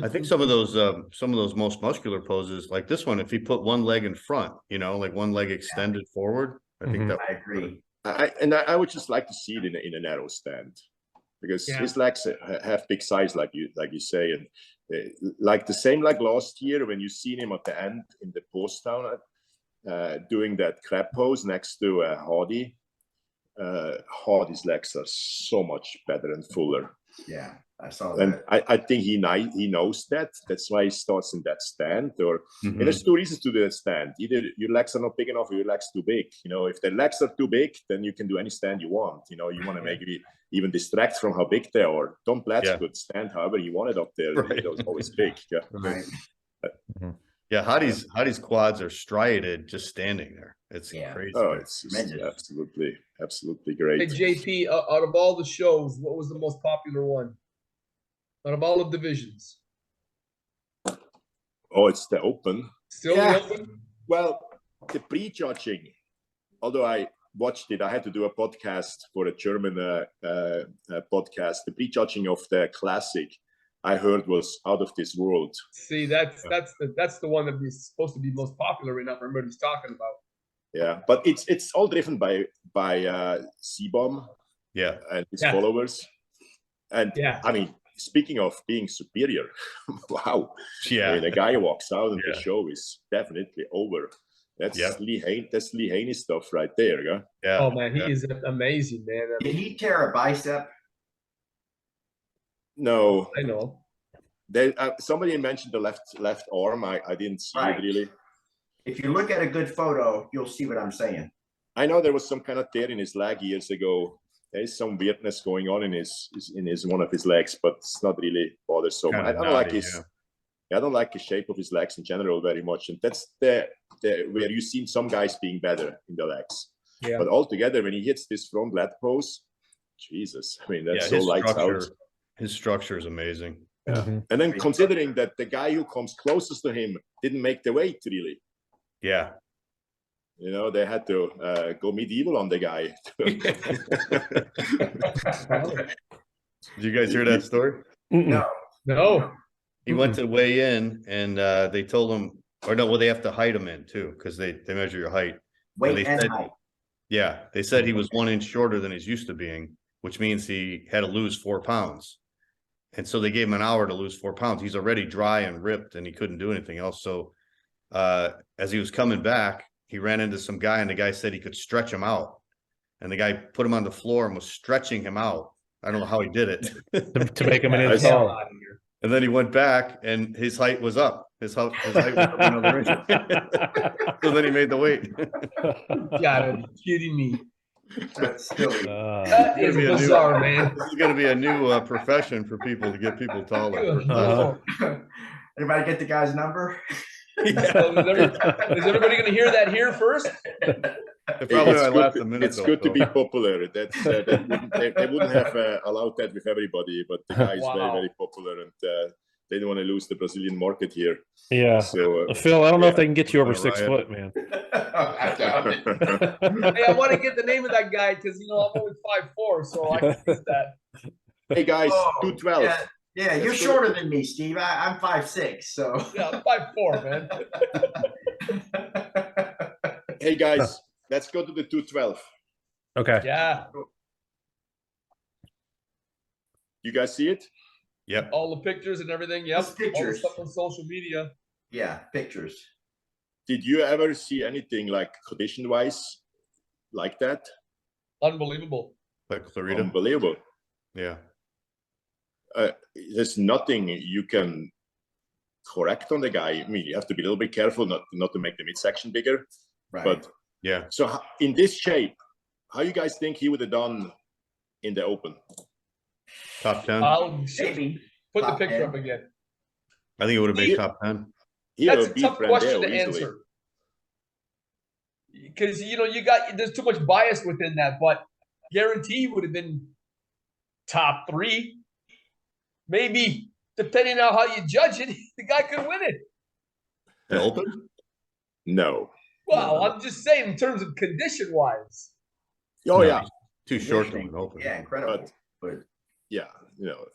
I think some of those most muscular poses, like this one, if he put one leg in front, you know, like one leg extended forward, I think Mhm. that I agree. I would just like to see it in a narrow stand, because Yeah. his legs have big size, like you say, and like the same like last year when you seen him at the end in the post down doing that crab pose next to Hardy. Hardy's legs are so much better and fuller. Yeah, I saw And that. I think he knows that. That's why he starts in that stand. And Mhm. there's two reasons to do that stand. Either your legs are not big enough or your legs too big. You know, if the legs are too big, then you can do any stand you want. You know, you want to maybe even distract from how big they are. Tom Platts Yeah. could stand however you want it up there. Right. It was always big. Yeah. Right. Yeah, Hadi's quads are striated just standing there. It's Yeah. crazy. Oh, it's just Tremendous. absolutely Hey, great. JP, out of all the shows, what was the most popular one? Out of all the divisions? Oh, it's the open. Still Yeah. the open? Well, the prejudging, although I watched it, I had to do a podcast for a German podcast. The prejudging of the classic, I heard, was out of this world. See, that's the one that is supposed to be most popular right now. Remember he's talking about. Yeah, but it's all driven by Seabom Yeah. and his Yeah. followers. And Yeah. I mean, speaking of being superior, wow. Yeah. I mean, a guy who walks out and Yeah. the show is definitely over. That's Yeah. That's Lee Haney stuff right there, yeah. Yeah. Oh man, he yeah. is amazing, man. I Did mean, he tear a bicep? No, I know. somebody mentioned the left arm. I didn't see Right. it really. If you look at a good photo, you'll see what I'm saying. I know there was some kind of tear in his leg years ago. There is some weirdness going on in his one of his legs, but it's not really bothersome. Kinda I don't like knotty, his. I don't like the shape of his legs in general very much, and that's the where you've seen some guys being better in the legs. Yeah. But altogether, when he hits this front lat pose, Jesus, I mean that's so lights out. His structure is amazing. Yeah. Mhm. And then considering that the guy who comes closest to him didn't make the weight really, Yeah. you know, they had to go medieval on the guy. Did you guys hear that story? No. No. He went to weigh in, and they told him, or no, well, they have to height him in too, because they measure your height. Weight they and said- height. Yeah, they said he was 1 inch shorter than he's used to being, which means he had to lose 4 pounds. And so they gave him an hour to lose 4 pounds. He's already dry and ripped, and he couldn't do anything else. So as he was coming back, he ran into some guy, and the guy said he could stretch him out. And the guy put him on the floor and was stretching him out. I don't know how he did it. to make him an I inch saw- taller. And then he went back, and his height was up. His height was up another inch. So then he made the weight. You gotta be kidding me. That's silly. That is Maybe a new- bizarre, man. This is going to be a new profession for people to get people taller. Good Uh-huh. Lord. Anybody get the guy's number? So is everybody gonna hear that here first? It probably It's might good, last a minute. it's though, good to so. be popular. That's they wouldn't have allowed that with everybody, but the guy is very, Wow. very popular, and they don't want to lose the Brazilian market here. Yeah. So Phil, I don't know if yeah. they can get you over Riot. 6 foot, man. I doubt it. Hey, I want to get the name of that guy because I'm only 5'4", so I can use that. hey guys, Oh, 212. Yeah, yeah, you're shorter than me, Steve. I'm 5'6", so. Yeah, I'm 5'4", man. Hey guys, let's go to the 212. Okay. Yeah, You guys see it? Yep. all the pictures and everything. Yep, Just all the pictures. stuff on social media. Yeah, pictures. Did you ever see anything like condition-wise like that? Unbelievable. Like Clarita. Unbelievable. Yeah. There's nothing you can correct on the guy. I mean, you have to be a little bit careful not to make the midsection bigger. Right. But Yeah. so in this shape, how you guys think he would have done in the open? Top 10. I'll maybe put the top picture 10. up again. I think it would have made He- top 10. He That's would a beat tough question Brandeo to easily. answer. Because there's too much bias within that, but guarantee would have been top 3. Maybe, depending on how you judge it, the guy could win it. The open? No. Well, No. I'm just saying in terms of condition wise. Oh No, yeah, he's too short to Conditioning, win open. Yeah, incredible. But yeah. You know,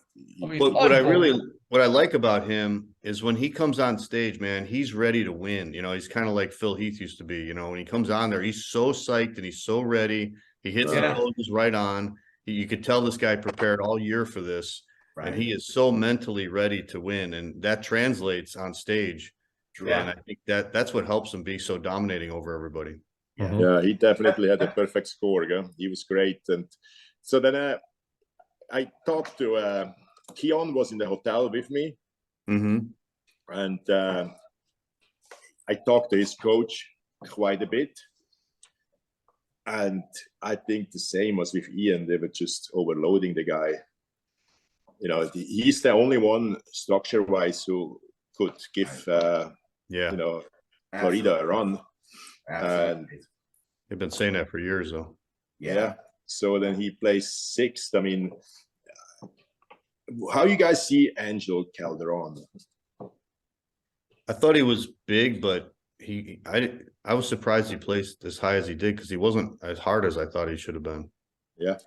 I mean, But what unbelievable. I like about him is when he comes on stage, man, he's ready to win. You know, he's kind of like Phil Heath used to be. You know, when he comes on there, he's so psyched and he's so ready. He hits Yeah. the poses right on. You could tell this guy prepared all year for this, right. and he is so mentally ready to win, and that translates on stage. Yeah. And I think that's what helps him be so dominating over everybody. Yeah. Mhm. yeah, he definitely had a perfect score. Yeah? He was great. And so then I talked to Keon was in the hotel with me, Mm-hmm. and I talked to his coach quite a bit. And I think the same was with Ian. They were just overloading the guy. You know, he's the only one structure-wise who could give, Yeah. you know, Clarita a run. Absolutely. They've been saying that for years, though. Yeah. So then he plays 6th. I mean, how you guys see Angel Calderon? I thought he was big, but I was surprised he placed as high as he did because he wasn't as hard as I thought he should have been. Yeah.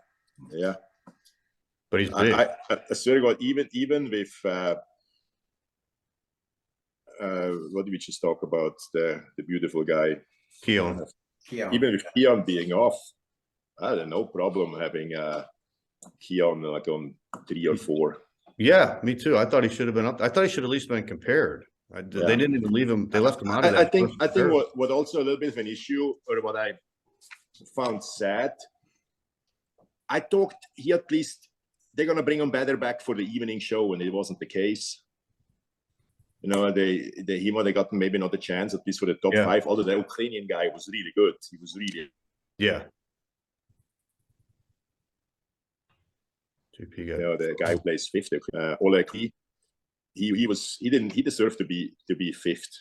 But he's big. I swear to God, even with what did we just talk about? The beautiful guy. Keon. Yeah. Even with Keon being off, I had no problem having Keon like on 3 or 4. Yeah, me too. I thought he should have been up. I thought he should at least been compared. They didn't even leave him. They left him out of that. I think what also a little bit of an issue, or what I found sad, I thought he at least they're gonna bring him better back for the evening show, and it wasn't the case. You know, he might have gotten maybe not a chance at least for the top 5. Although the Ukrainian guy was really good. He was really GP you guy. know, the guy who plays 5th. Oleg, he deserved to be 5th.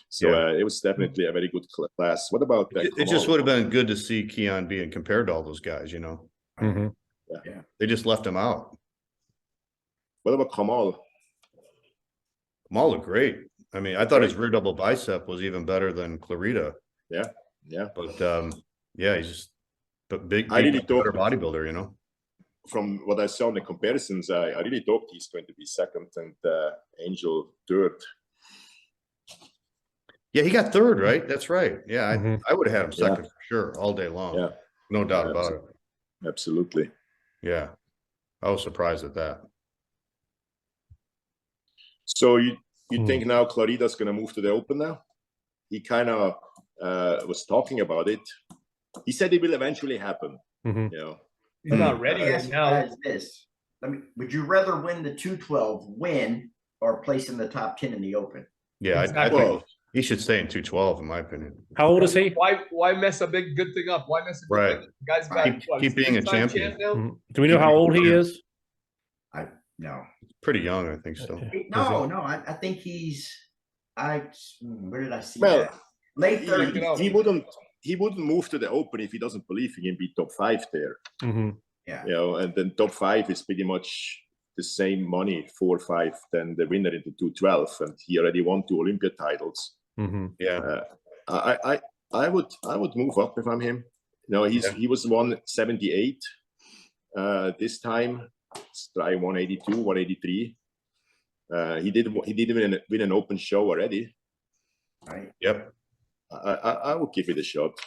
So it was definitely a very good class. What about It just would have been good to see Keon being compared to all those guys, you know. Mhm. Yeah. They just left him out. What about Kamal? Kamal looked great. I mean, I thought his rear double bicep was even better than Clarita. Yeah. But he's just big, I really better thought bodybuilder, you know. from what I saw in the comparisons, I really thought he's going to be 2nd and Angel 3rd. Yeah, he got 3rd, right? That's right. Yeah, Mhm. I would have had him 2nd for sure all day long. Yeah. No doubt about it. Absolutely. Yeah. I was surprised at that. So you think now Clarita's going to move to the Open now? He kind of was talking about it. He said it will eventually happen. Mhm. You know. He's not ready Let me right ask you now. guys this. Would you rather win the 212 win or place in the top 10 in the Open? Yeah, I Exactly. think he should stay in 212, in my opinion. How old is he? Why mess a good thing up? Why mess a good Right. thing? The guy's got Keep being a 3-time champion. champ now? Mhm. Do we know how old he is? No. Pretty young, I think so. No. I think he's. Where did I see Well, that? Late 30s. He wouldn't move to the Open if he doesn't believe he can be top 5 there. Mhm. Yeah. You know, and then top 5 is pretty much the same money, 4 or 5, than the winner in the 212, and he already won 2 Olympia titles. Mhm. Yeah. I would move up if I'm him. You know, he was 178 this time. Let's try 182, 183. He did win an Open show already. Right. Yep. I would give it a shot.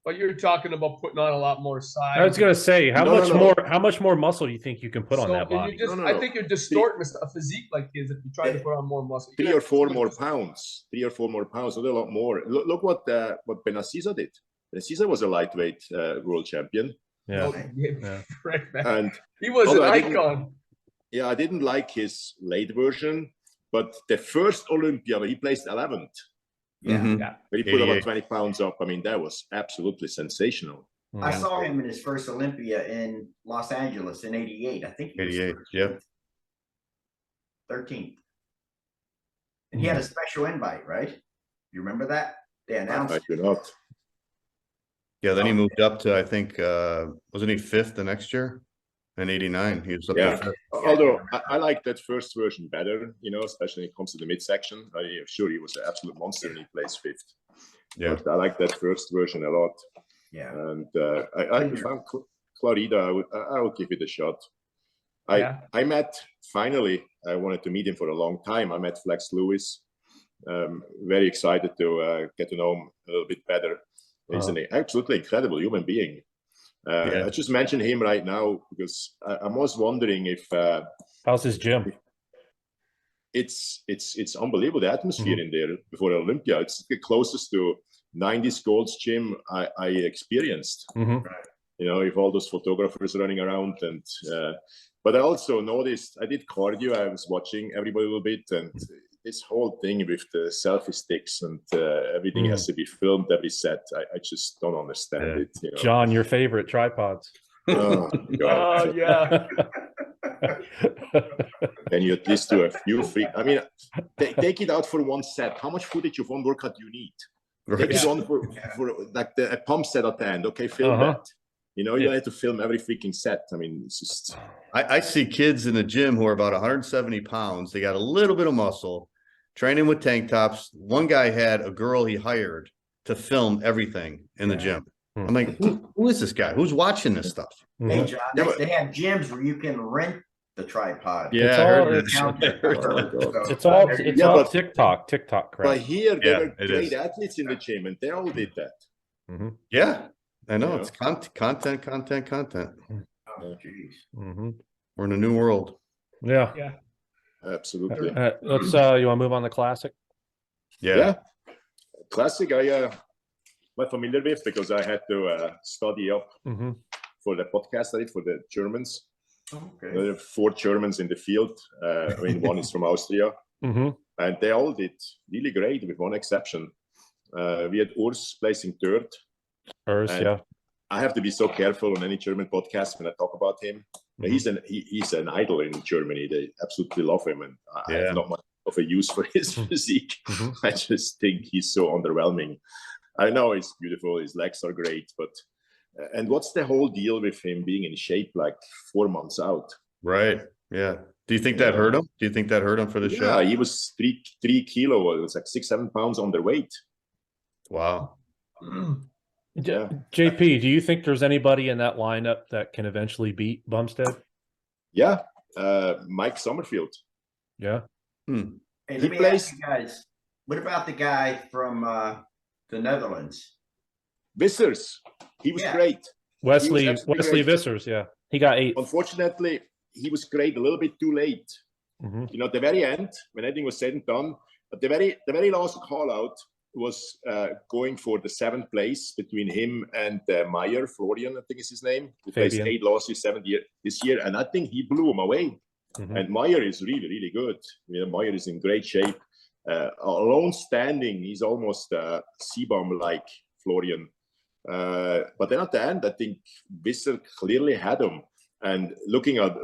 But you're talking about putting on a lot more size. I was gonna say, how No, much no, no. more? How much more muscle do you think you can put on that body? You just, No, I think you're distorting a physique like his if you try to put on more muscle. 3 or 4 more pounds. 3 or 4 more pounds. Not a lot more. Look what Benaziza did. Benaziza was a lightweight world champion. Yeah. Yeah. Right, man. And He was an icon. I didn't like his late version, but the first Olympia where he placed 11th, Yeah. where he put about 20 pounds up. I mean, that was absolutely sensational. I saw him in his first Olympia in Los Angeles in '88. I think he was 88, yep. 13th. And he had a special invite, right? You remember that? They announced I do not. Yeah, then he moved up to, I think, wasn't he 5th the next year? In '89, he was up there. 5th. Although I like that first version better, especially when it comes to the midsection. I'm sure he was an absolute monster and he plays 5th. Yeah. But I like that first version a lot. Yeah. And if I'm Clarita, I would give it a shot. I met, finally, I wanted to meet him for a long time. I met Flex Lewis. Very excited to get to know him a little bit better. He's an absolutely incredible human being. I just mentioned him right now because I was wondering if how's his gym? It's unbelievable, the atmosphere in there before Olympia. It's the closest to 90s Gold's gym I experienced. With all those photographers running around. And but I also noticed, I did cardio. I was watching everybody a little bit, and this whole thing with the selfie sticks and everything has to be filmed every set. I just don't understand it. John, your favorite tripods. Oh, God. Yeah. Can you at least do a few free? I mean, take it out for one set. How much footage of one workout do you need? Take it on for like a pump set at the end. Okay, film that. You don't have to film every freaking set. I mean, it's just. I see kids in the gym who are about 170 pounds. They got a little bit of muscle, training with tank tops. One guy had a girl he hired to film everything in the gym. I'm like, who is this guy? Who's watching this stuff? Hey, John, they have gyms where you can rent the tripod. Yeah, it's all TikTok crap. But here, there were great athletes in the gym, and they all did that. Yeah, I know. It's content. Oh, geez. We're in a new world. Yeah. Absolutely. Let's. You want to move on to classic? Yeah. Classic. I'm familiar with because I had to study up for the podcast I did for the Germans. Okay. There are 4 Germans in the field. I mean, one is from Austria, and they all did really great, with one exception. We had Urs placing 3rd. Urs, I have to be so careful on any German podcast when I talk about him. He's an idol in Germany. They absolutely love him, and I have not much of a use for his physique. I just think he's so underwhelming. I know he's beautiful, his legs are great, but and what's the whole deal with him being in shape like 4 months out? Right. Yeah. Do you think that hurt him? Do you think that hurt him for the show? Yeah, he was 3 kilo. It was like 6-7 pounds underweight. Wow. JP, do you think there's anybody in that lineup that can eventually beat Bumstead? Yeah, Mike Summerfield. Yeah. Hey, let me ask you guys, what about the guy from the Netherlands? Vissers. He was great. Wesley Vissers, he got 8. Unfortunately, he was great a little bit too late. At the very end, when everything was said and done, at the very last call out was going for the 7th place between him and Meyer, Florian, I think is his name, who placed 8 losses, 7 this year, and I think he blew him away. And Meyer is really, really good. Meyer is in great shape. Alone standing, he's almost C-bomb like Florian. But then at the end, I think Visser clearly had him. And looking at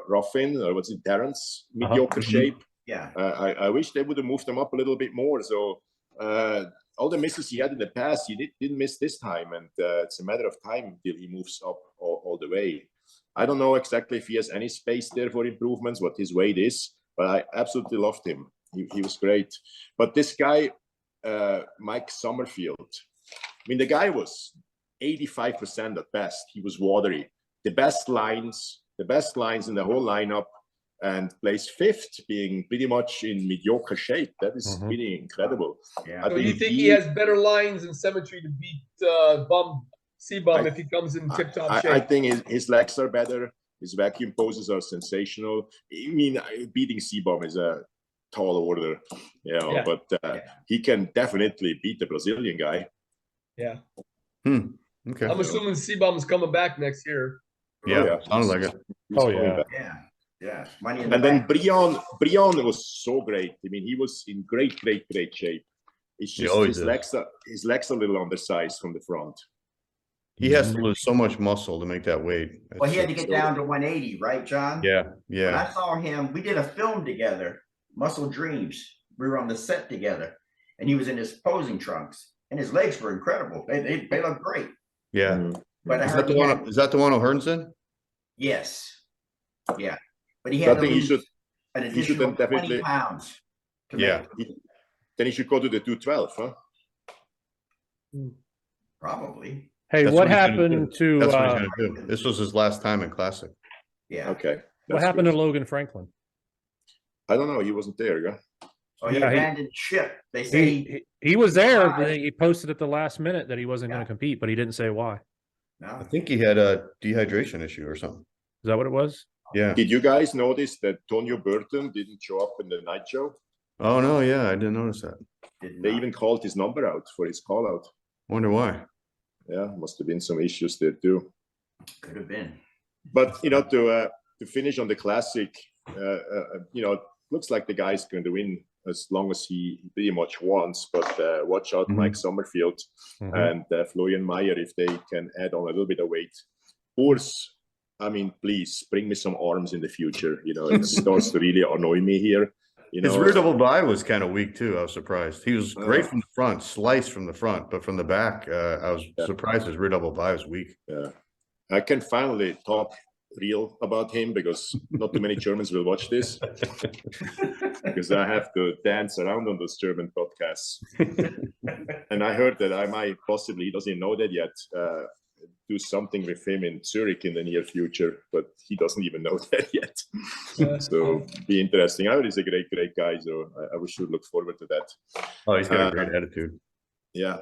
Ruffin, or what's it, Terrence, mediocre shape. Yeah. I wish they would have moved him up a little bit more. So all the misses he had in the past, he didn't miss this time. And it's a matter of time until he moves up all the way. I don't know exactly if he has any space there for improvements, what his weight is, but I absolutely loved him. He was great. But this guy, Mike Summerfield, I mean, the guy was 85% at best. He was watery. The best lines in the whole lineup. and plays fifth, being pretty much in mediocre shape. That is really incredible. Yeah. I So you think he has better lines and symmetry to beat C-Bum if he comes in tip-top shape? I think his legs are better. His vacuum poses are sensational. I mean, beating C-Bum is a tall order, you know, but he can definitely beat the Brazilian guy. Yeah. Okay. I'm assuming C-Bum's coming back next year. Yeah, sounds like it. He's coming back. Yeah. Money in the And then bank. Brion was so great. I mean, he was in great shape. It's just his legs are a little undersized from the front. He has to lose so much muscle to make that weight. Well, he had to get down to 180, right, John? Yeah. When I saw him, we did a film together, Muscle Dreams. We were on the set together, and he was in his posing trunks, and his legs were incredible. They look great. Yeah. But Is that the one O'Hearn's in? Yes. Yeah. But he had to lose an he should additional then 20 pounds. Then he should go to the 212, huh? Probably. Hey, what happened to That's what he's gonna do. This was his last time in Classic. Yeah. Okay. what happened to Logan Franklin? I don't know. He wasn't there, yeah. Oh, he abandoned ship. They say He was there, but he posted at the last minute that he wasn't going to compete, but he didn't say why. no. I think he had a dehydration issue or something. Is that what it was? Yeah. Did you guys notice that Tonio Burton didn't show up in the night show? Oh no, yeah, I didn't notice that. They even called his number out for his call out. Wonder why. Yeah, must have been some issues there too. Could have been. But you know, to finish on the Classic, you know, it looks like the guy's going to win as long as he pretty much wants. But watch out, Mike Summerfield and Florian Meyer if they can add on a little bit of weight. Urs, I mean, please bring me some arms in the future. You know, it starts to really annoy me here. You know, his rear double by was kind of weak too. I was surprised. He was great from the front, sliced from the front, but from the back, I was surprised his rear double by was weak. Yeah, I can finally talk real about him because not too many Germans will watch this because I have to dance around on those German podcasts. And I heard that I might possibly, he doesn't know that yet, do something with him in Zurich in the near future, but he doesn't even know that yet. So be interesting. I heard he's a great guy, so I should look forward to that. Oh, he's got a great attitude. Yeah.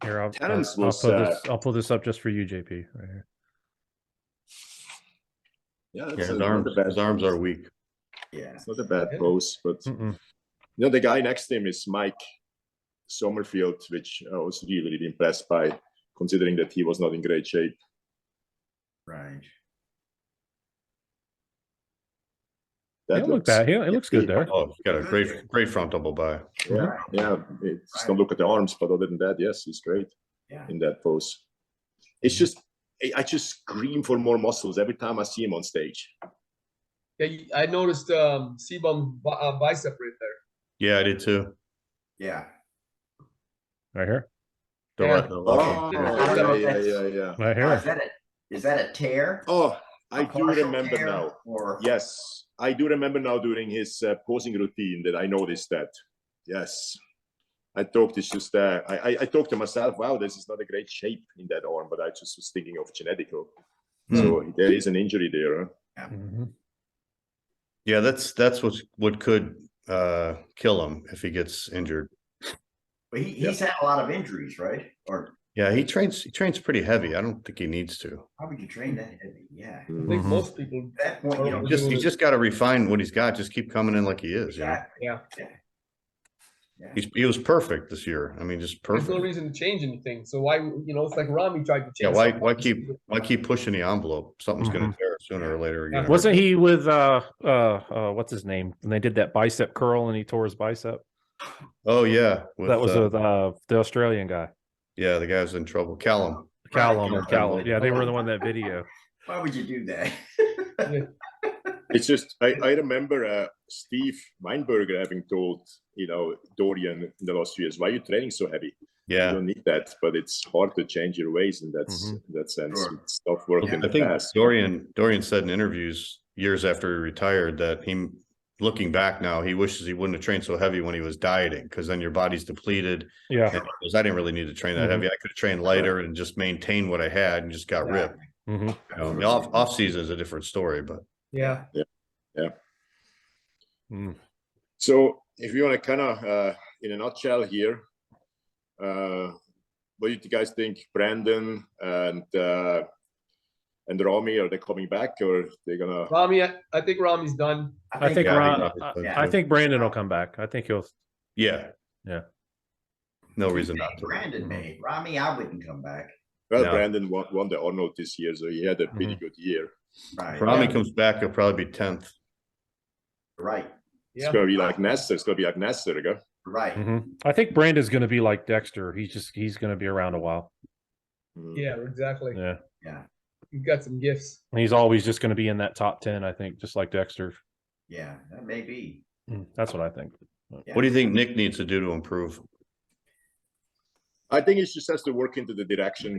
Here, I'll pull this up just for you, JP, right here. Yeah, his arms are weak. Yeah, it's not a bad pose, but you know, the guy next to him is Mike Summerfield, which I was really impressed by, considering that he was not in great shape. Right. He don't look bad. It looks good there. Oh, he's got a great front double by. Yeah. Just don't look at the arms, but other than that, yes, he's great in that pose. It's just, I just scream for more muscles every time I see him on stage. Yeah, I noticed C-Bum bicep right there. Yeah, I did too. Yeah. Right here. Yeah. Right here. Is that a tear? Oh, I do remember now. Or... Yes, I do remember now during his posing routine that I noticed that. Yes. I talked, it's just, I talked to myself, wow, this is not a great shape in that arm, but I just was thinking of genetical. So there is an injury there. Huh? Yeah, that's what could kill him if he gets injured. But he's had a lot of injuries, right? Or yeah, he trains pretty heavy. I don't think he needs to. How would you train that heavy? Yeah. I think most people at that point, you know, he just got to refine what he's got. Just keep coming in like he is. Exactly. Yeah. He was perfect this year. I mean, just perfect. There's no reason to change anything. So why, you know, it's like Ramy tried to change. Yeah, why keep pushing the envelope? Something's going to tear sooner or later again. Wasn't he with what's his name when they did that bicep curl and he tore his bicep? Oh yeah, that was with the Australian guy. Yeah, the guy was in trouble. Callum. Yeah, they were the one that video. Why would you do that? It's just I remember Steve Weinberger having told, you know, Dorian in the last few years, why are you training so heavy? Yeah, you don't need that, but it's hard to change your ways in that sense. Sure. Stuff worked in the past. Dorian said in interviews years after he retired that he, looking back now, he wishes he wouldn't have trained so heavy when he was dieting, because then your body's depleted. Yeah, and he goes, I didn't really need to train that heavy. I could have trained lighter and just maintained what I had and just got ripped. You know, the off season is a different story, but yeah. So if you want to kind of, in a nutshell here, what do you guys think? Brandon and Ramy, are they coming back or are they gonna? Ramy, I think Ramy's done. I think yeah, I think Brandon will come back. I think he'll. Yeah. Yeah. No reason not to. Brandon may. Ramy, I wouldn't come back. Well, No. Brandon won the Arnold this year, so he had a pretty good year. Right. If Ramy comes back, he'll probably be 10th. Right. It's gonna be like Nestor. It's gonna be like Nestor again. Right. I think Brandon's going to be like Dexter. He's going to be around a while. Yeah, exactly. Yeah. Yeah. You've got some gifts. And he's always just going to be in that top 10, I think, just like Dexter. Yeah, that may be. That's what I think. Yeah. What do you think Nick needs to do to improve? I think he just has to work into the direction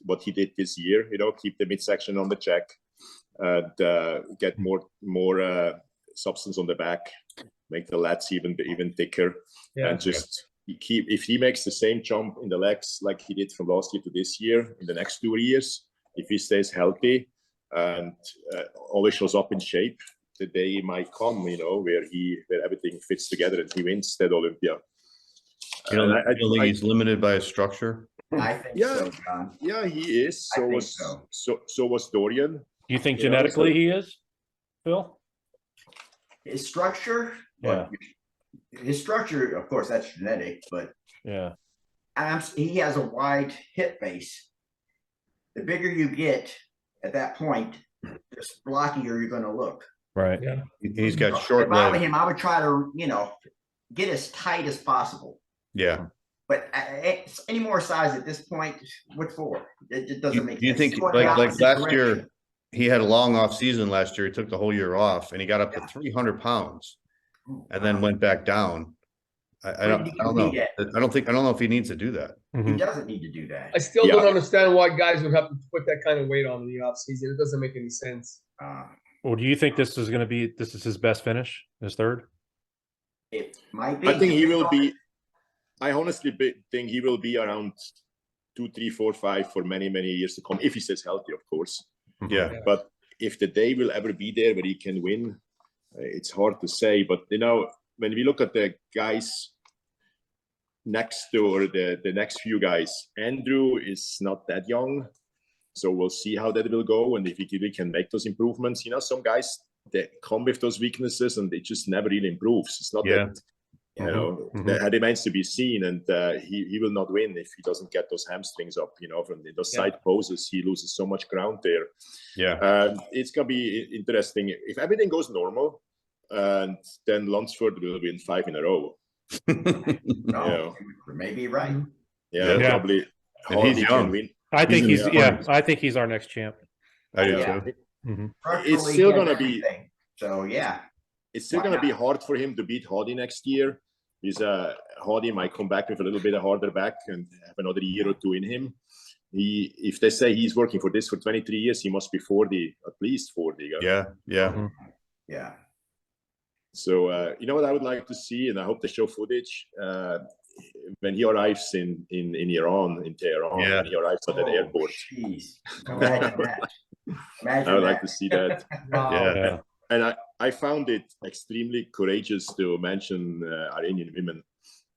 what he did this year. You know, keep the midsection on the check and get more substance on the back, make the lats even thicker, and just if he makes the same jump in the legs like he did from last year to this year in the next 2 years, if he stays healthy and always shows up in shape, the day might come, you know, where everything fits together and he wins that Olympia. You know, I don't think he's limited by his structure. I think so, John. Yeah, he is. I think so. So was Dorian. Do you think genetically he is, Phil? His structure, Yeah. His structure, of course, that's genetic, but Yeah. he has a wide hip base. The bigger you get at that point, the blockier you're going to look. Right. Yeah. He's got short If I were legs. him, I would try to, get as tight as possible. Yeah. But any more size at this point, what for? It doesn't make sense. Do you think It's going the like opposite last direction. year, he had a long off season last year. He took the whole year off and he got up to 300 pounds and then went back down. I don't know. I don't know if he needs to do that. He doesn't need to do that. I still don't understand why guys would have to put that kind of weight on in the off season. It doesn't make any sense. Well, do you think this is his best finish, his third? It might be. I think he will be. I honestly think he will be around 2, 3, 4, 5 for many years to come if he stays healthy, of course. Yeah. But if the day will ever be there where he can win, it's hard to say. But when we look at the guys next to or the next few guys, Andrew is not that young, so we'll see how that will go and if he really can make those improvements. Some guys that come with those weaknesses and it just never really improves. It's not that. That remains to be seen, and he will not win if he doesn't get those hamstrings up. From those side poses, he loses so much ground there. Yeah, it's gonna be interesting if everything goes normal, and then Lunsford will win 5 in a row. No, maybe right. Probably. And he's young. Win. I think I think he's our next champ. I do too. It's still gonna be. So it's still going to be hard for him to beat Hardy next year. Hardy might come back with a little bit of harder back and have another year or two in him. If they say he's working for this for 23 years, he must be 40, at least 40. Yeah. Yeah. So, you know what I would like to see, and I hope they show footage, when he arrives in Iran, in Tehran, when he arrives at that airport. Jeez. Imagine that. I would like to see that. Yeah. And I found it extremely courageous to mention Iranian women,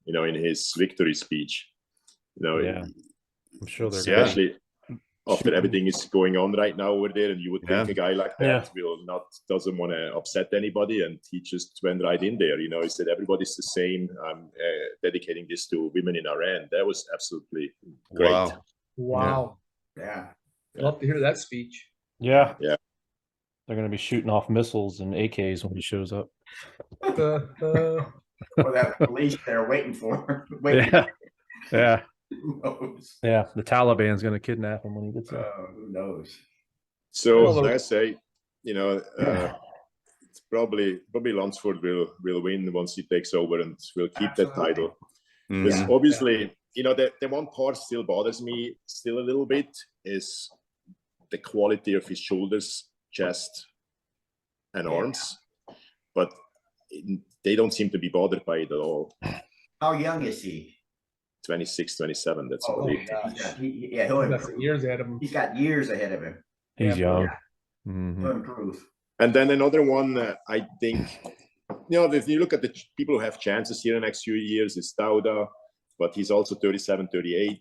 in his victory speech. I'm sure they're especially after everything is going on right now over there, and you would think a guy like that doesn't want to upset anybody, and he just went right in there. He said everybody's the same. I'm dedicating this to women in Iran. That was absolutely great. Wow. Yeah. Love to hear that speech. Yeah. They're going to be shooting off missiles and AKs when he shows up. Or that police they're waiting for. Yeah. Who knows? Yeah. The Taliban's going to kidnap him when he gets there. Who knows? So, like I say, it's probably Lunsford will win once he takes over and will keep that title. Because obviously, the one part still bothers me still a little bit is the quality of his shoulders, chest, and arms, but they don't seem to be bothered by it at all. How young is he? 26, 27. That's Oh, believed. He'll Got some years ahead of him. He's got years ahead of him. He's young. He'll improve. And then another one, I think if you look at the people who have chances here in the next few years, it's Dauda, but he's also 37, 38.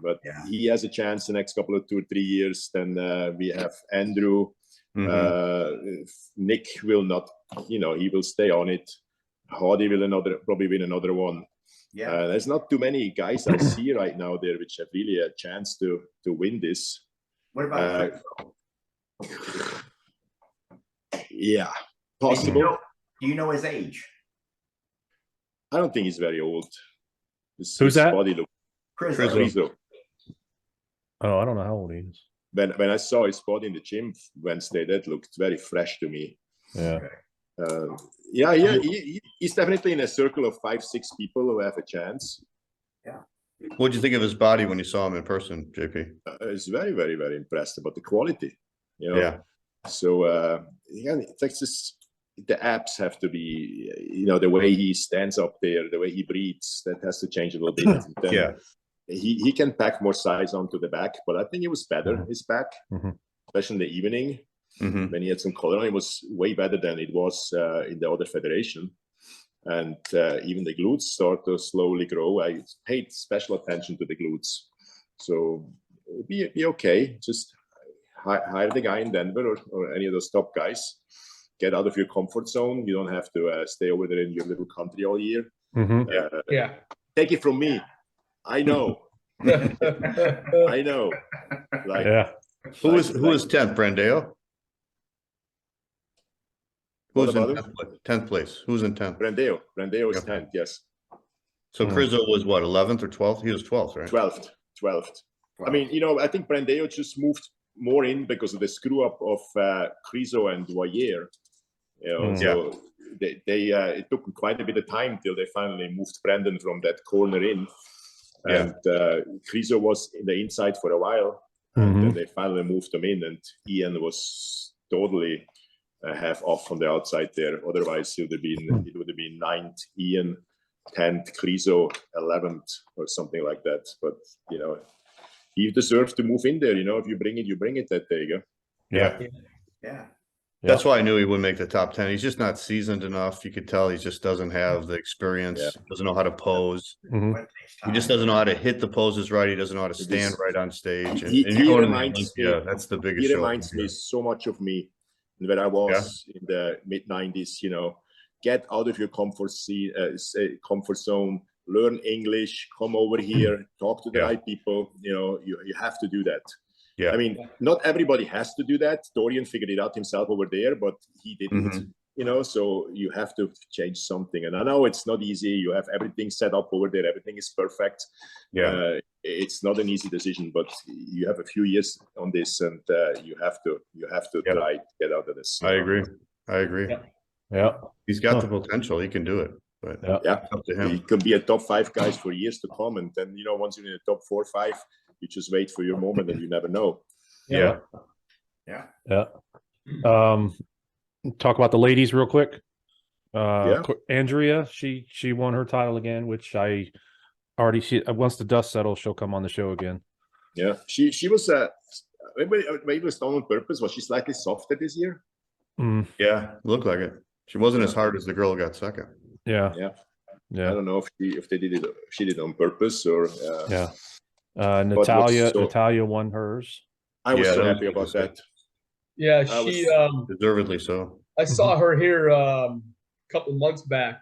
But he has a chance the next couple of 2 or 3 years. Then we have Andrew. Nick will not, he will stay on it. Hardy will probably win another one. Yeah. There's not too many guys I see right now there which have really a chance to win this. What about yeah, possible. Do you know his age? I don't think he's very old. Who's that? Body look. Chryso. Oh, I don't know how old he is. When I saw his body in the gym Wednesday, that looked very fresh to me. Yeah. He's definitely in a circle of 5, 6 people who have a chance. Yeah. What'd you think of his body when you saw him in person, JP? I was very, very, very impressed about the quality. Yeah. So it's like just, the abs have to be, the way he stands up there, the way he breathes, that has to change a little bit. Yeah. He can pack more size onto the back, but I think it was better, his back, especially in the evening. When he had some color on, it was way better than it was in the other federation. And even the glutes start to slowly grow. I paid special attention to the glutes. So be okay. Just hire the guy in Denver or any of those top guys. Get out of your comfort zone. You don't have to stay over there in your little country all year. Take it from me. I know. I know. Who is 10th, Brandeo? Who's in 10th place? Who's in 10th? Brandeo is 10th, yes. So Chryso was what, 11th or 12th? He was 12th, right? 12th. I mean, I think Brandeo just moved more in because of the screw up of Chryso and Valliere. So it took quite a bit of time till they finally moved Brandon from that corner in. And Chryso was in the inside for a while. And then they finally moved him in, and Ian was totally half off from the outside there. Otherwise, it would have been 9th Ian, 10th Chryso, 11th or something like that. But he deserves to move in there. If you bring it that day. Yeah. That's why I knew he wouldn't make the top 10. He's just not seasoned enough. You could tell he just doesn't have the experience. Doesn't know how to pose. He just doesn't know how to hit the poses right. He doesn't know how to stand right on stage. And he reminds me. That's the biggest. He reminds me so much of me when I was in the mid-90s. Get out of your comfort zone. Learn English. Come over here. Talk to the right people. You have to do that. Yeah. I mean, not everybody has to do that. Dorian figured it out himself over there, but he didn't. So you have to change something. And I know it's not easy. You have everything set up over there. Everything is perfect. It's not an easy decision, but you have a few years on this, and you have to try to get out of this. I agree. Yeah. He's got the potential. He can do it. But up to him. He can be a top 5 guys for years to come. And then, once you're in the top 4 or 5, you just wait for your moment, and you never know. Yeah. Talk about the ladies real quick. Andrea, she won her title again, which I already see. Once the dust settles, she'll come on the show again. Yeah, she was maybe it was done on purpose. Was she slightly softer this year? Yeah, looked like it. She wasn't as hard as the girl who got second. Yeah. I don't know if they did it. She did it on purpose or. Natalia won hers. I was so happy about that. Yeah, she deservedly so. I saw her here a couple months back,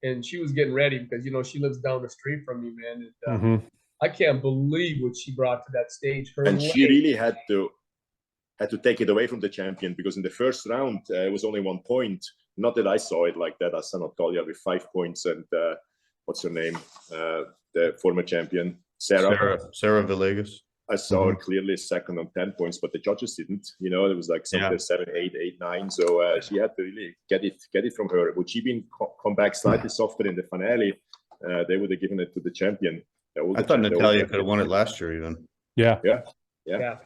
and she was getting ready because she lives down the street from me, man. And, I can't believe what she brought to that stage. She really had to take it away from the champion, because in the first round it was only 1 point. Not that I saw it like that. I saw Natalia with 5 points, and what's her name? The former champion. Sarah Villegas. I saw her clearly second on 10 points, but the judges didn't. It was like something 7, 8, 8, 9. So she had to really get it from her. Would she come back slightly softer in the finale, they would have given it to the champion. I thought Natalia could have won it last year, even. Yeah.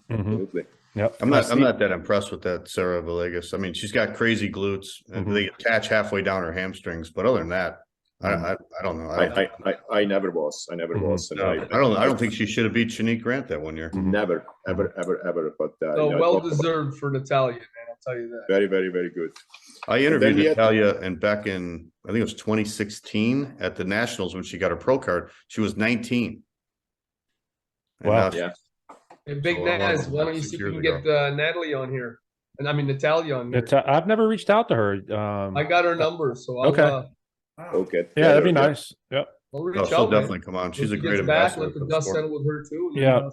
Absolutely. Yep. I'm not that impressed with that Sarah Villegas. I mean, she's got crazy glutes, and they attach halfway down her hamstrings. But other than that, I don't know. I never was. And no, I don't think she should have beat Shanique Grant that one year. Never, ever. But well deserved for Natalia, man. I'll tell you that. Very, very, very good. I then interviewed we had- Natalia and back in, I think it was 2016 at the Nationals when she got her pro card. She was 19. And Wow. now she- Yeah. Hey, Big So, Naz, why don't you 6 see if you years can get Natalie on here? And I mean Natalia on here. I've never reached out to her. I got her number, so I'll, Okay. Okay. Yeah, that'd be nice. Yep. I'll reach Oh, out, she'll man. definitely come on. When She's a she great gets back, ambassador let for the the dust sport. settle with her too. and Yeah. then,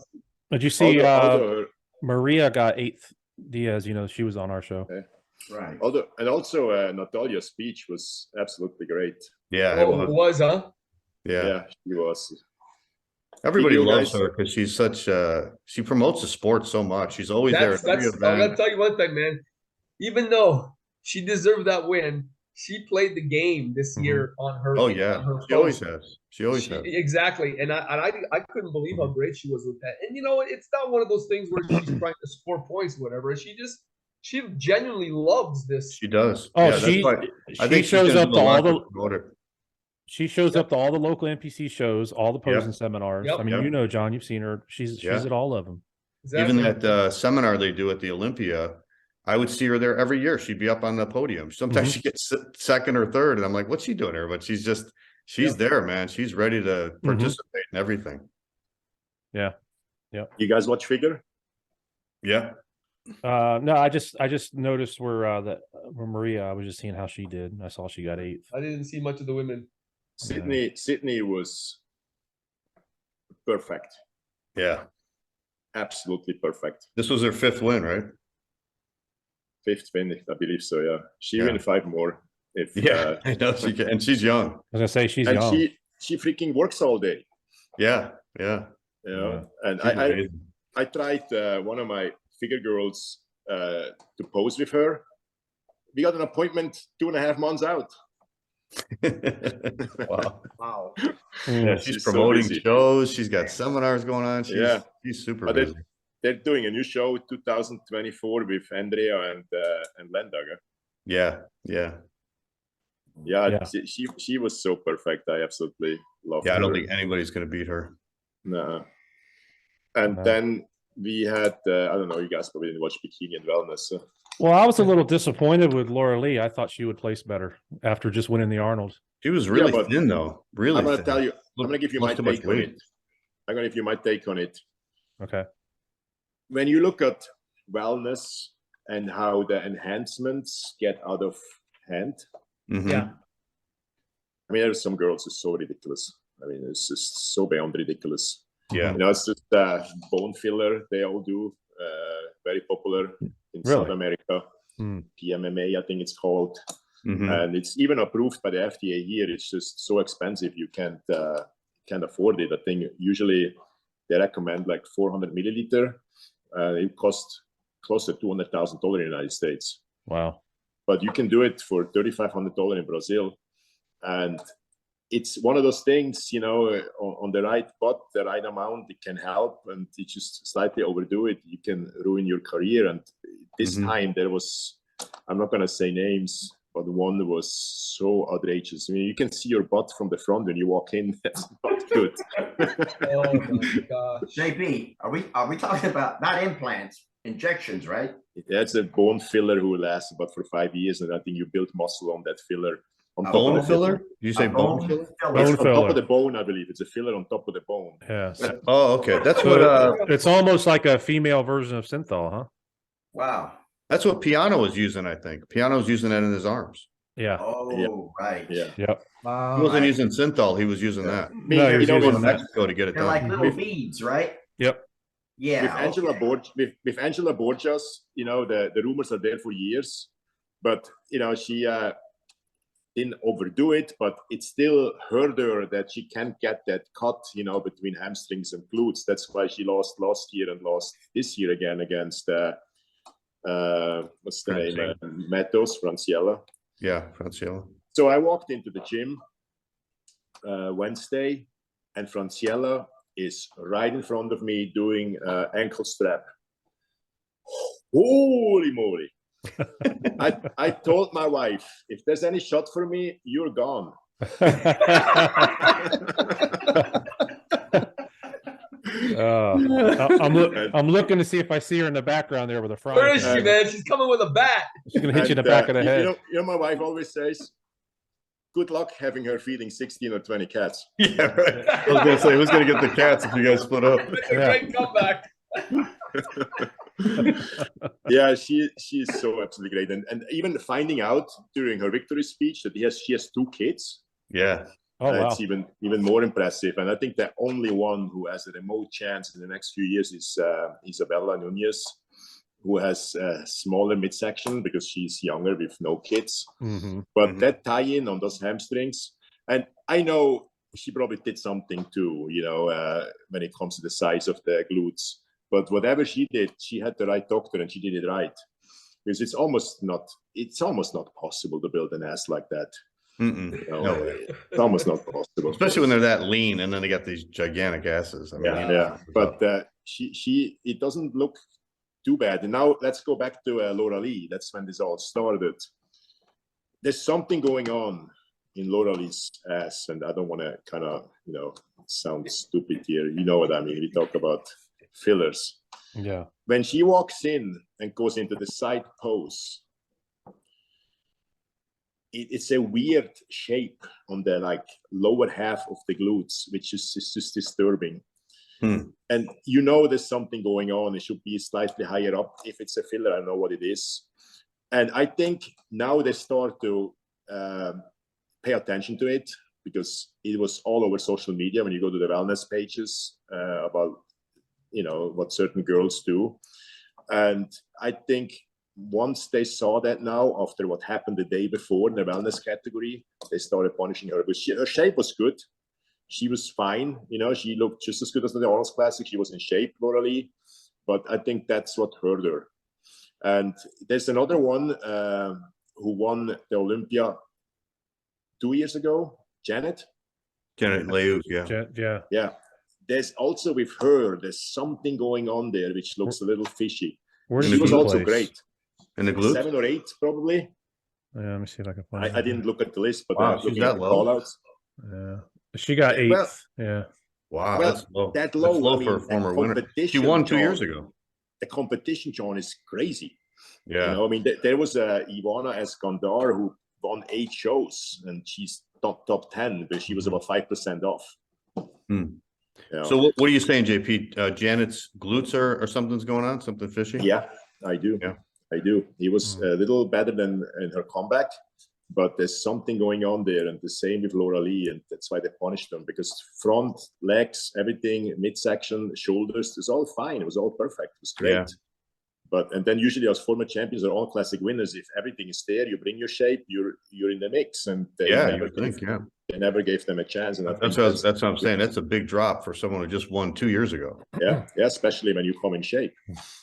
Did you see Although, Maria got 8th Diaz? You know, she was on our show. Right. also Natalia's speech was absolutely great. Yeah, it oh, it was. was, huh? Yeah. She was. Everybody You loves guys- her because she's such she promotes the sport so much. She's always there at every I'm gonna event. tell you one thing, man. Even though she deserved that win, she played the game this year on her. Oh on yeah, her she always post. has. She always has. Exactly, and I couldn't believe how great she was with that. And you know, it's not one of those things where she's trying to score points, or whatever. She genuinely loves this. She does. Oh, Yeah, that's she why I she think she's shows gonna up do to a lot all the to promote it. she shows up to all the local NPC shows, all the posing seminars. Yep. I mean, Yep. you know, John, you've seen her. She's Yeah. at all of them. Even Exactly. that seminar they do at the Olympia, I would see her there every year. She'd be up on the podium. Sometimes she gets second or third, and I'm like, "What's she doing here?" But she's there, man. She's ready to participate in everything. Yeah. You guys watch figure? Yeah, No, I just noticed where Maria. I was just seeing how she did. I saw she got 8th. I didn't see much of the women. Sydney was perfect. yeah. Absolutely perfect. This was her 5th win, right? 5th win, I believe so. Yeah, she Yeah. win 5 more. If I know she can, and she's young. I was gonna say she's and young. she freaking works all day. Yeah. You know, and She's amazing. I tried one of my figure girls to pose with her. We got an appointment 2.5 months out. Wow. Wow. Yeah, Mm. she's so promoting busy. shows. She's got seminars going on. She's super But busy. they're doing a new show 2024 with Andrea and Lendager. Yeah. Yeah. She was so perfect. I absolutely loved her. Yeah, I don't think anybody's going to beat her. No. And No. then we had I don't know, you guys probably didn't watch Bikini and Wellness. So. Well, I was a little disappointed with Laura Lee. I thought she would place better after just winning the Arnold. She was really but thin, though. Really I'm gonna thin. tell you, I'm gonna give you my Lost too much take on weight. it. I'm gonna give you my take on it. Okay. When you look at wellness and how the enhancements get out of hand, Mhm. Yeah. I mean, there's some girls who are so ridiculous. I mean, it's just so beyond ridiculous. Yeah. You know, it's just bone filler they all do, very popular in Really? South America. Hmm. PMMA, I think it's called. Mhm. And it's even approved by the FDA here. It's just so expensive you can't afford it. I think usually they recommend like 400 milliliter. It costs close to $200,000 in the United States. Wow. But you can do it for $3,500 in Brazil, and it's one of those things, you know, on the right pot, the right amount, it can help, and you just slightly overdo it, you can ruin your career. And this time there was, I'm not going to say names, but one was so outrageous. I mean, you can see your butt from the front when you walk in. That's not good. Oh my gosh. JP, are we talking about not implants, injections, right? That's a bone filler who lasts about for 5 years, and I think you build muscle on that filler. On top Bone of filler? it. You say A bone filler? It's Bone on top filler. of the bone, I believe. It's a filler on top of the bone. Yes. Oh, okay. That's So what it's almost like a female version of synthol, huh? Wow. that's what Piano was using, I think. Piano's using that in his arms. Yeah. Oh, right. Yeah. Yep. Wow. He wasn't Right. using synthol, he was using that. No, he you was know, using Going to that. Mexico to get it They're like done. little beads, right? Yep. Yeah. with Angela okay. with Angela Borgias, you know, the rumors are there for years, but you know, she didn't overdo it, but it still hurt her that she can't get that cut, you know, between hamstrings and glutes. That's why she lost last year and lost this year again against what's the name? Matos, Franciella. Yeah, Franciella. So I walked into the gym Wednesday, and Franciella is right in front of me doing ankle strap. Holy moly. I told my wife, if there's any shot for me, you're gone. I'm looking to see if I see her in the background there with a frying Where is pan. she, man? She's coming with a bat. She's gonna hit you in the back of the head. You know, my wife always says, "Good luck having her feeding 16 or 20 cats." Yeah, right. I was gonna say, who's gonna get the cats if you guys split up? That's a great comeback. Yeah, she's so absolutely great, and even finding out during her victory speech that she has 2 kids. Yeah. Oh wow. It's even more impressive, and I think the only one who has a remote chance in the next few years is Isabella Nunez, who has a smaller midsection because she's younger with no kids. Mm-hmm. But that tie-in on those hamstrings, and I know she probably did something too, you know, when it comes to the size of the glutes. But whatever she did, she had the right doctor and she did it right. Because it's almost not possible to build an ass like that. You know, No way. It's almost not possible. Especially when they're that lean and then they got these gigantic asses. I mean, Yeah. But it doesn't look too bad. And now let's go back to Laura Lee. That's when this all started. There's something going on in Laura Lee's ass, and I don't want to kind of, you know, sound stupid here. You know what I mean? We talk about fillers. Yeah. When she walks in and goes into the side pose, it's a weird shape on the like lower half of the glutes, which is just disturbing. And you know there's something going on. It should be slightly higher up. If it's a filler, I don't know what it is. And I think now they start to pay attention to it, because it was all over social media when you go to the wellness pages about, you know, what certain girls do. And I think once they saw that now, after what happened the day before in the wellness category, they started punishing her. But her shape was good. She was fine. You know, she looked just as good as the Arnold's Classic. She was in shape, Laura Lee. But I think that's what hurt her. And there's another one who won the Olympia 2 years ago, Janet Leus, yeah. Yeah. There's also with her, there's something going on there which looks a little fishy. Where She was also great. In the glutes? 7 or 8, probably. Yeah, let me see if I can find. I didn't look at the list, but Wow, looking she's at that the low? callouts. Yeah, she got 8th. Well, yeah. Wow, Well, that's low. that That's low, low I for a mean, former that winner. She competition, won 2 years John. ago. The competition, John, is crazy. Yeah. You know, I mean, there was Ivana Eskandar who won 8 shows, and she's top 10, but she was about 5% off. You know? So what are you saying, JP? Janet's glutes or something's going on? Something fishy? Yeah, I do. Yeah. I do. He was a little better than in her comeback, but there's something going on there. And the same with Laura Lee, and that's why they punished them, because front, legs, everything, midsection, shoulders, it's all fine. It was all perfect. It was great. Yeah. And then usually as former champions or all classic winners, if everything is there, you bring your shape, you're in the mix. And they never gave them a chance. And that's what I'm saying. That's a big drop for someone who just won 2 years ago. Yeah, especially when you come in shape.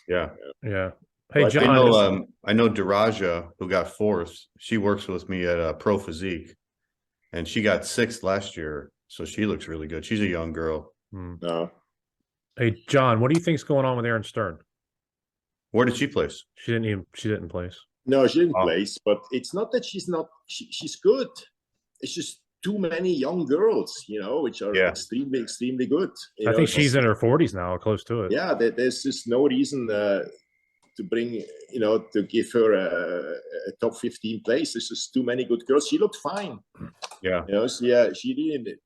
Yeah. Hey, But John. I know Daraja, who got 4th. She works with me at Pro Physique, and she got 6th last year. So she looks really good. She's a young girl. Hey, John, what do you think's going on with Aaron Stern? Where did she place? She didn't place. No, she didn't place, but it's not that she's not, she's good. It's just too many young girls, you know, which are extremely, extremely good. I think she's in her 40s now, or close to it. Yeah, there's just no reason to bring, you know, to give her a top 15 place. There's just too many good girls. She looked fine. Yeah. You know, she didn't,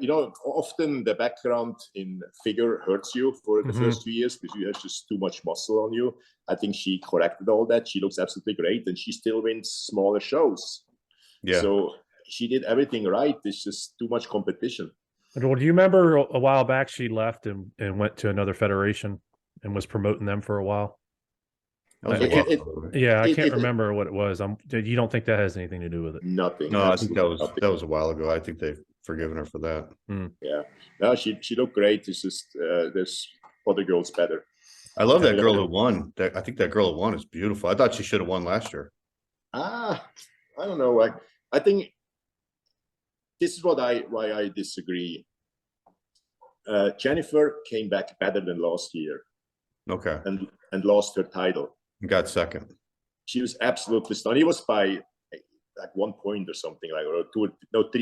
you know, often the background in figure hurts you for the first 2 years because you have just too much muscle on you. I think she corrected all that. She looks absolutely great, and she still wins smaller shows. Yeah. So she did everything right. It's just too much competition. Well, do you remember a while back she left and went to another federation and was promoting them for a while? I can't remember what it was. You don't think that has anything to do with it? Nothing. No, I think that was a while ago. I think they've forgiven her for that. Yeah. No, she looked great. It's just there's other girls better. I love that girl who won. I think that girl who won is beautiful. I thought she should have won last year. I don't know. I think this is why I disagree. Jennifer came back better than last year. Okay. And lost her title. Got 2nd. She was absolutely stunning. It was by like 1 point or something, like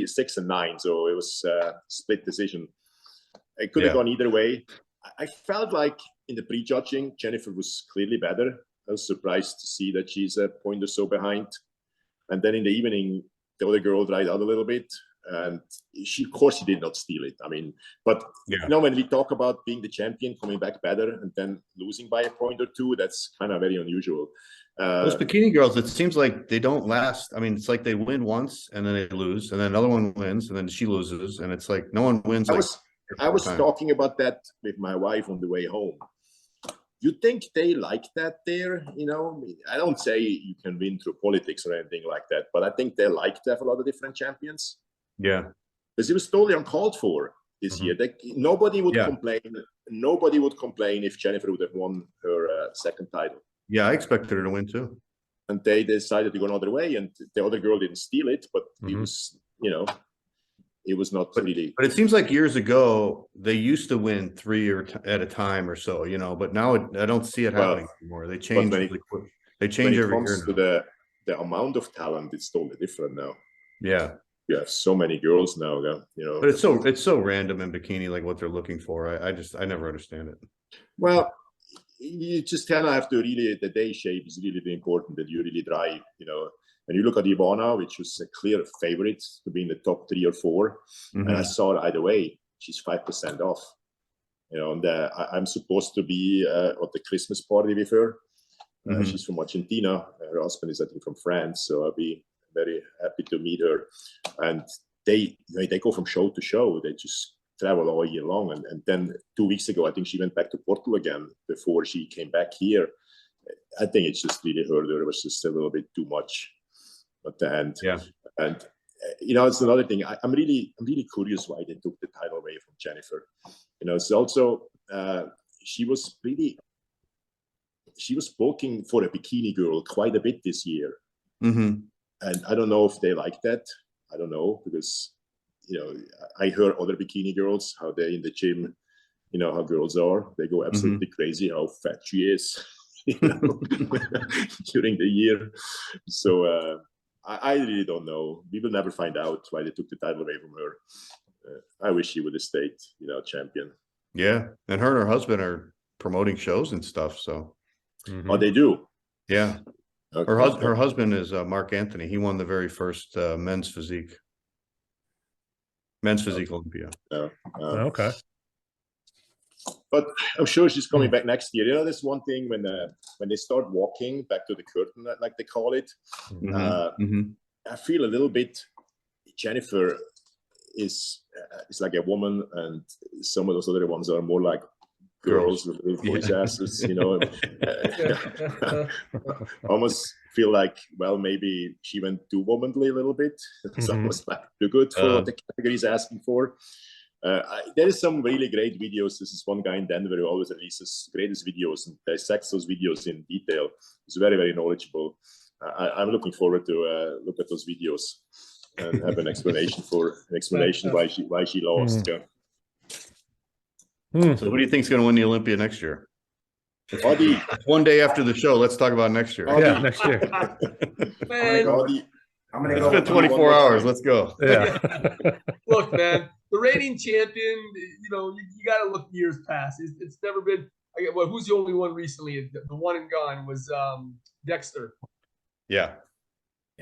6 and 9. So it was a split decision. It could have gone either way. I felt like in the prejudging, Jennifer was clearly better. I was surprised to see that she's a point or so behind. And then in the evening, the other girl dried out a little bit. And of course, she did not steal it. I mean, but when we talk about being the champion, coming back better, and then losing by a point or two, that's kind of very unusual. Those bikini girls, it seems like they don't last. I mean, it's like they win once and then they lose, and then another one wins and then she loses, and it's like no one wins. I was talking about that with my wife on the way home. You think they like that there? I don't say you can win through politics or anything like that, but I think they like to have a lot of different champions. Yeah, because it was totally uncalled for this year. Nobody would complain. Nobody would complain if Jennifer would have won her second title. Yeah, I expected her to win too. And they decided to go another way, and the other girl didn't steal it, but it was, it was not really. But it seems like years ago they used to win 3 at a time or so, but now I don't see it happening anymore. They change. They change every year. To the amount of talent, it's totally different now. Yeah. You have so many girls now, But it's so random in bikini, like what they're looking for. I never understand it. Well, you just kind of have to really, the day shape is really important that you really drive, And you look at Ivana, which was a clear favorite to be in the top 3 or 4. And I saw it either way. She's 5% off. And I'm supposed to be at the Christmas party with her. She's from Argentina. Her husband is, I think, from France. So I'll be very happy to meet her. And they go from show to show. They just travel all year long. And then 2 weeks ago, I think she went back to Portugal again before she came back here. I think it's just really hurt her. It was just a little bit too much at the end. Yeah. And it's another thing. I'm really curious why they took the title away from Jennifer. It's also she was booking for a bikini girl quite a bit this year. And I don't know if they like that. I don't know, because I heard other bikini girls how they in the gym, how girls are. They go absolutely crazy how fat she is during the year. So I really don't know. We will never find out why they took the title away from her. I wish she would have stayed, champion. Yeah, and her husband are promoting shows and stuff. So, oh, they do. Yeah, her husband is Mark Anthony. He won the very first men's physique Olympia. Okay. But I'm sure she's coming back next year. There's one thing when they start walking back to the curtain, like they call it. I feel a little bit. Jennifer is like a woman, and some of those other ones are more like girls with little voice asses. Almost feel like, well, maybe she went too womanly a little bit. It's almost like too good for what the category is asking for. There is some really great videos. This is one guy in Denver who always releases greatest videos and dissects those videos in detail. He's very, very knowledgeable. I'm looking forward to look at those videos and have an explanation why she lost. Yeah. So who do you think is going to win the Olympia next year? One day after the show, let's talk about next year. Yeah, next year. I'm gonna go. It's been 24 hours. Let's go. Yeah. Look, man, the reigning champion. You got to look years past. It's never been. Who's the only one recently? The one and gone was Dexter. Yeah.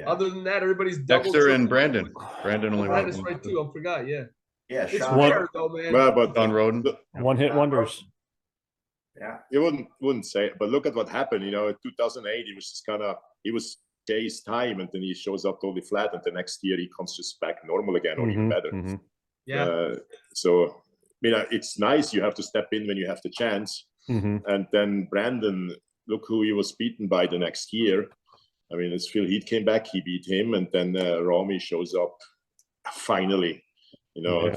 Other than that, everybody's Dexter and Brandon. Brandon only won. Brandon's right too. I forgot. Yeah. Yeah. It's rare though, man. Well, but Don Roden. One-hit wonders. Yeah. You wouldn't say it, but look at what happened. In 2008, it was just it was Jay's time, and then he shows up totally flat, and the next year he comes just back normal again, or even better. Yeah. So it's nice. You have to step in when you have the chance. And then Brandon, look who he was beaten by the next year. I mean, as Phil Heath came back, he beat him, and then Ramy shows up finally.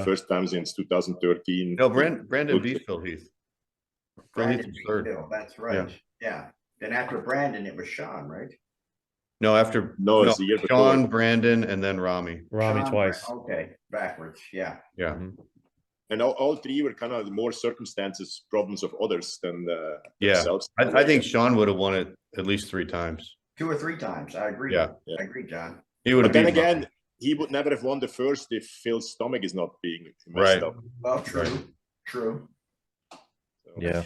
First time since 2013. No, Brandon beat Phil Heath. Brandon beat Phil. That's right. Yeah. Then after Brandon, it was Sean, right? No, it's the year before. Sean, Brandon, and then Ramy. Ramy twice. Okay, backwards. Yeah. Yeah. And all three were kind of more problems of others than themselves. I think Sean would have won it at least 3 times. 2 or 3 times. I agree. Yeah. I agree, John. He would have. But then again, he would never have won the first if Phil's stomach is not being messed up. Well, true. Yeah.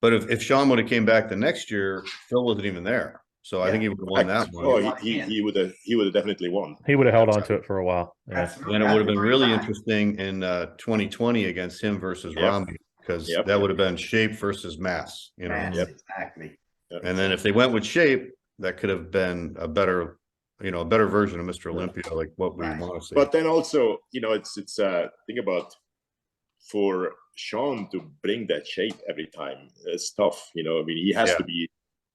But if Sean would have came back the next year, Phil wasn't even there. So I think he would have won that one. Oh, he would have definitely won. He would have held on to it for a while. Yeah. Absolutely. And it would have been really interesting in 2020 against him versus Ramy, because that would have been shape versus mass, you know. Mass, exactly. And then if they went with shape, that could have been a better, you know, a better version of Mr. Olympia, like what we want to see. But then also, you know, it's think about for Sean to bring that shape every time. It's tough, you know. I mean, he has to be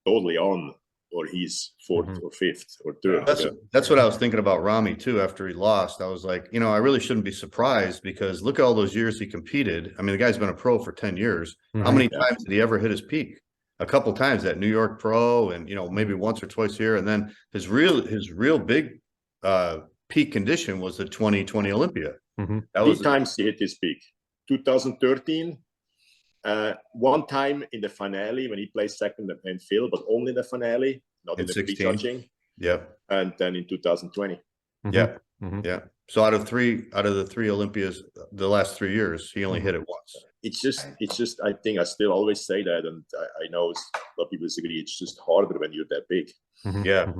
totally on, or he's fourth or fifth or third. That's what I was thinking about Ramy too. After he lost, I was like, you know, I really shouldn't be surprised, because look at all those years he competed. I mean, the guy's been a pro for 10 years. How many times did he ever hit his peak? A couple times at New York Pro, and you know, maybe once or twice here. And then his real big peak condition was the 2020 Olympia. That was 3 times he hit his peak. 2013, one time in the finale when he placed second and Phil, but only in the finale, not in the prejudging. Yeah. And then in 2020. Yeah. So out of the three Olympias, the last 3 years, he only hit it once. It's just, I think I still always say that, and I know a lot of people disagree. It's just harder when you're that big. Yeah.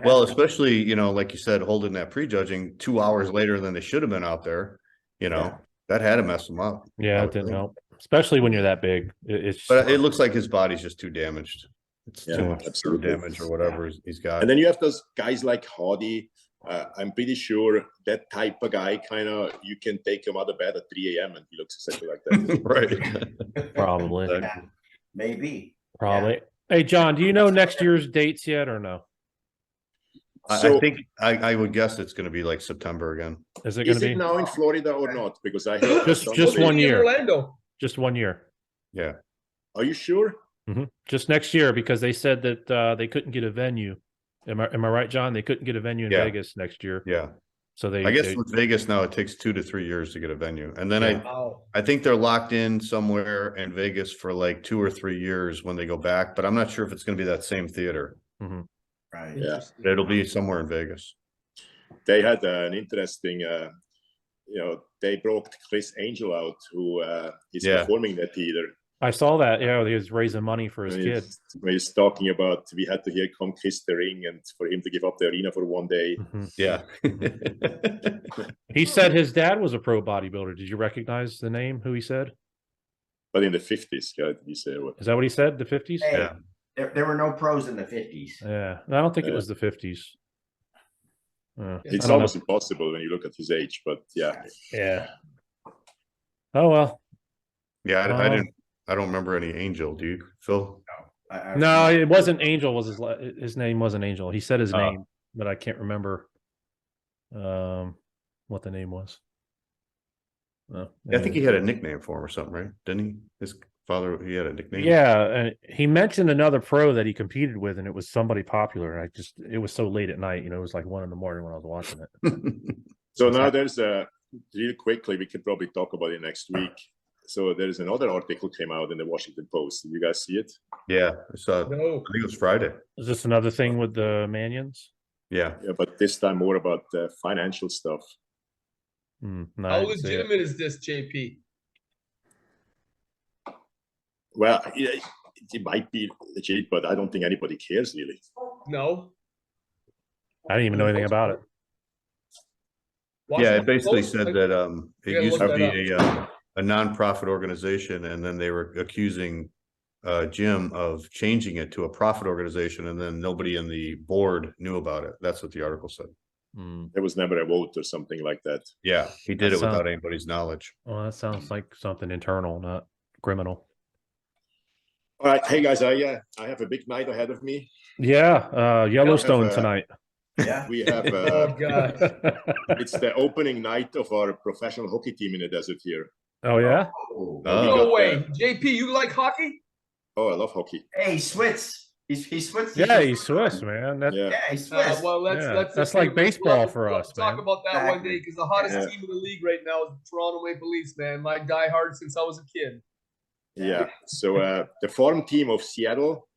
Well, especially, you know, like you said, holding that prejudging 2 hours later than they should have been out there, you know, that had to mess him up. Yeah, it didn't help, especially when you're that big. But it looks like his body's just too damaged. It's too much absolutely damage or whatever he's got. And then you have those guys like Hardy. I'm pretty sure that type of guy, kind of, you can take him out of bed at 3 a.m. and he looks exactly like that. Right. Probably. Yeah, maybe. Probably. Hey, John, do you know next year's dates yet or no? I think I would guess it's going to be like September again. Is it going to be now in Florida or not? Because I heard just 1 year. Orlando. Just 1 year. Yeah. Are you sure? Just next year, because they said that they couldn't get a venue. Am I right, John? They couldn't get a venue in Vegas next year. Yeah. So I guess with Vegas now, it takes 2 to 3 years to get a venue, and then I think they're locked in somewhere in Vegas for like 2 or 3 years when they go back. But I'm not sure if it's going to be that same theater. Right. Yeah. It'll be somewhere in Vegas. They had an interesting, you know, they brought Chris Angel out, who is performing that theater. I saw that. Yeah, he was raising money for his kid. He's talking about, we had to hear come kiss the ring, and for him to give up the arena for 1 day. Yeah. He said his dad was a pro bodybuilder. Did you recognize the name? Who he said? But in the 50s, did he say? Is that what he said? The 50s? Hey, Yeah. There were no pros in the 50s. Yeah. I don't think it was the 50s. It's almost impossible when you look at his age, but yeah. Yeah. Oh, well. Yeah, I don't remember any Angel. Do you, Phil? No, it wasn't Angel. Was his name wasn't Angel. He said his name, but I can't remember what the name was. Yeah, I think he had a nickname for him or something, right? Didn't he? His father, he had a nickname. Yeah, and he mentioned another pro that he competed with, and it was somebody popular. And it was so late at night, you know, it was like 1 a.m. when I was watching it. So now there's real quickly, we could probably talk about it next week. So there is another article came out in the Washington Post. Did you guys see it? Yeah, I saw. No. I think it was Friday. Is this another thing with the Manions? Yeah. Yeah, but this time more about financial stuff. No, How legitimate is this, JP? Well, it might be legit, but I don't think anybody cares really. No. I didn't even know anything about it. Yeah, it basically said that it used to look be a non-profit organization, and then they were accusing Jim of changing it to a profit organization, and then nobody in the board knew about it. That's what the article said. There was never a vote or something like that. Yeah, he did it without anybody's knowledge. Well, that sounds like something internal, not criminal. All right, hey guys, I have a big night ahead of me. Yeah, Yellowstone tonight. Yeah, We have Oh, God. it's the opening night of our professional hockey team in the desert here. Oh yeah. No way. JP, you like hockey? Oh, I love hockey. Hey, Swiss. He's Swiss. Yeah, he's Swiss, man. Yeah. He's Swiss. Well, That's like baseball for us, Talk man. about that one day, because the hottest Yeah. team in the league right now is the Toronto Maple Leafs, man. My diehard since I was a kid. Yeah. So the farm team of Seattle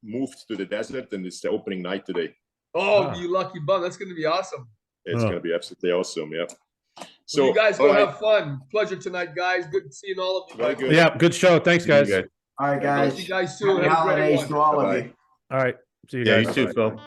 moved to the desert, and it's the opening night today. Oh, Wow. you lucky bum. That's going to be awesome. It's going to be absolutely awesome. Yeah. So you guys go have fun. Pleasure tonight, guys. Good seeing all of you. Very good. Yeah, good show. Thanks, guys. All right, Talk guys. to you guys soon. Happy Have a great holidays one. to all of Bye-bye. you. All right. See you Yeah, guys. you too, Phil. Okay,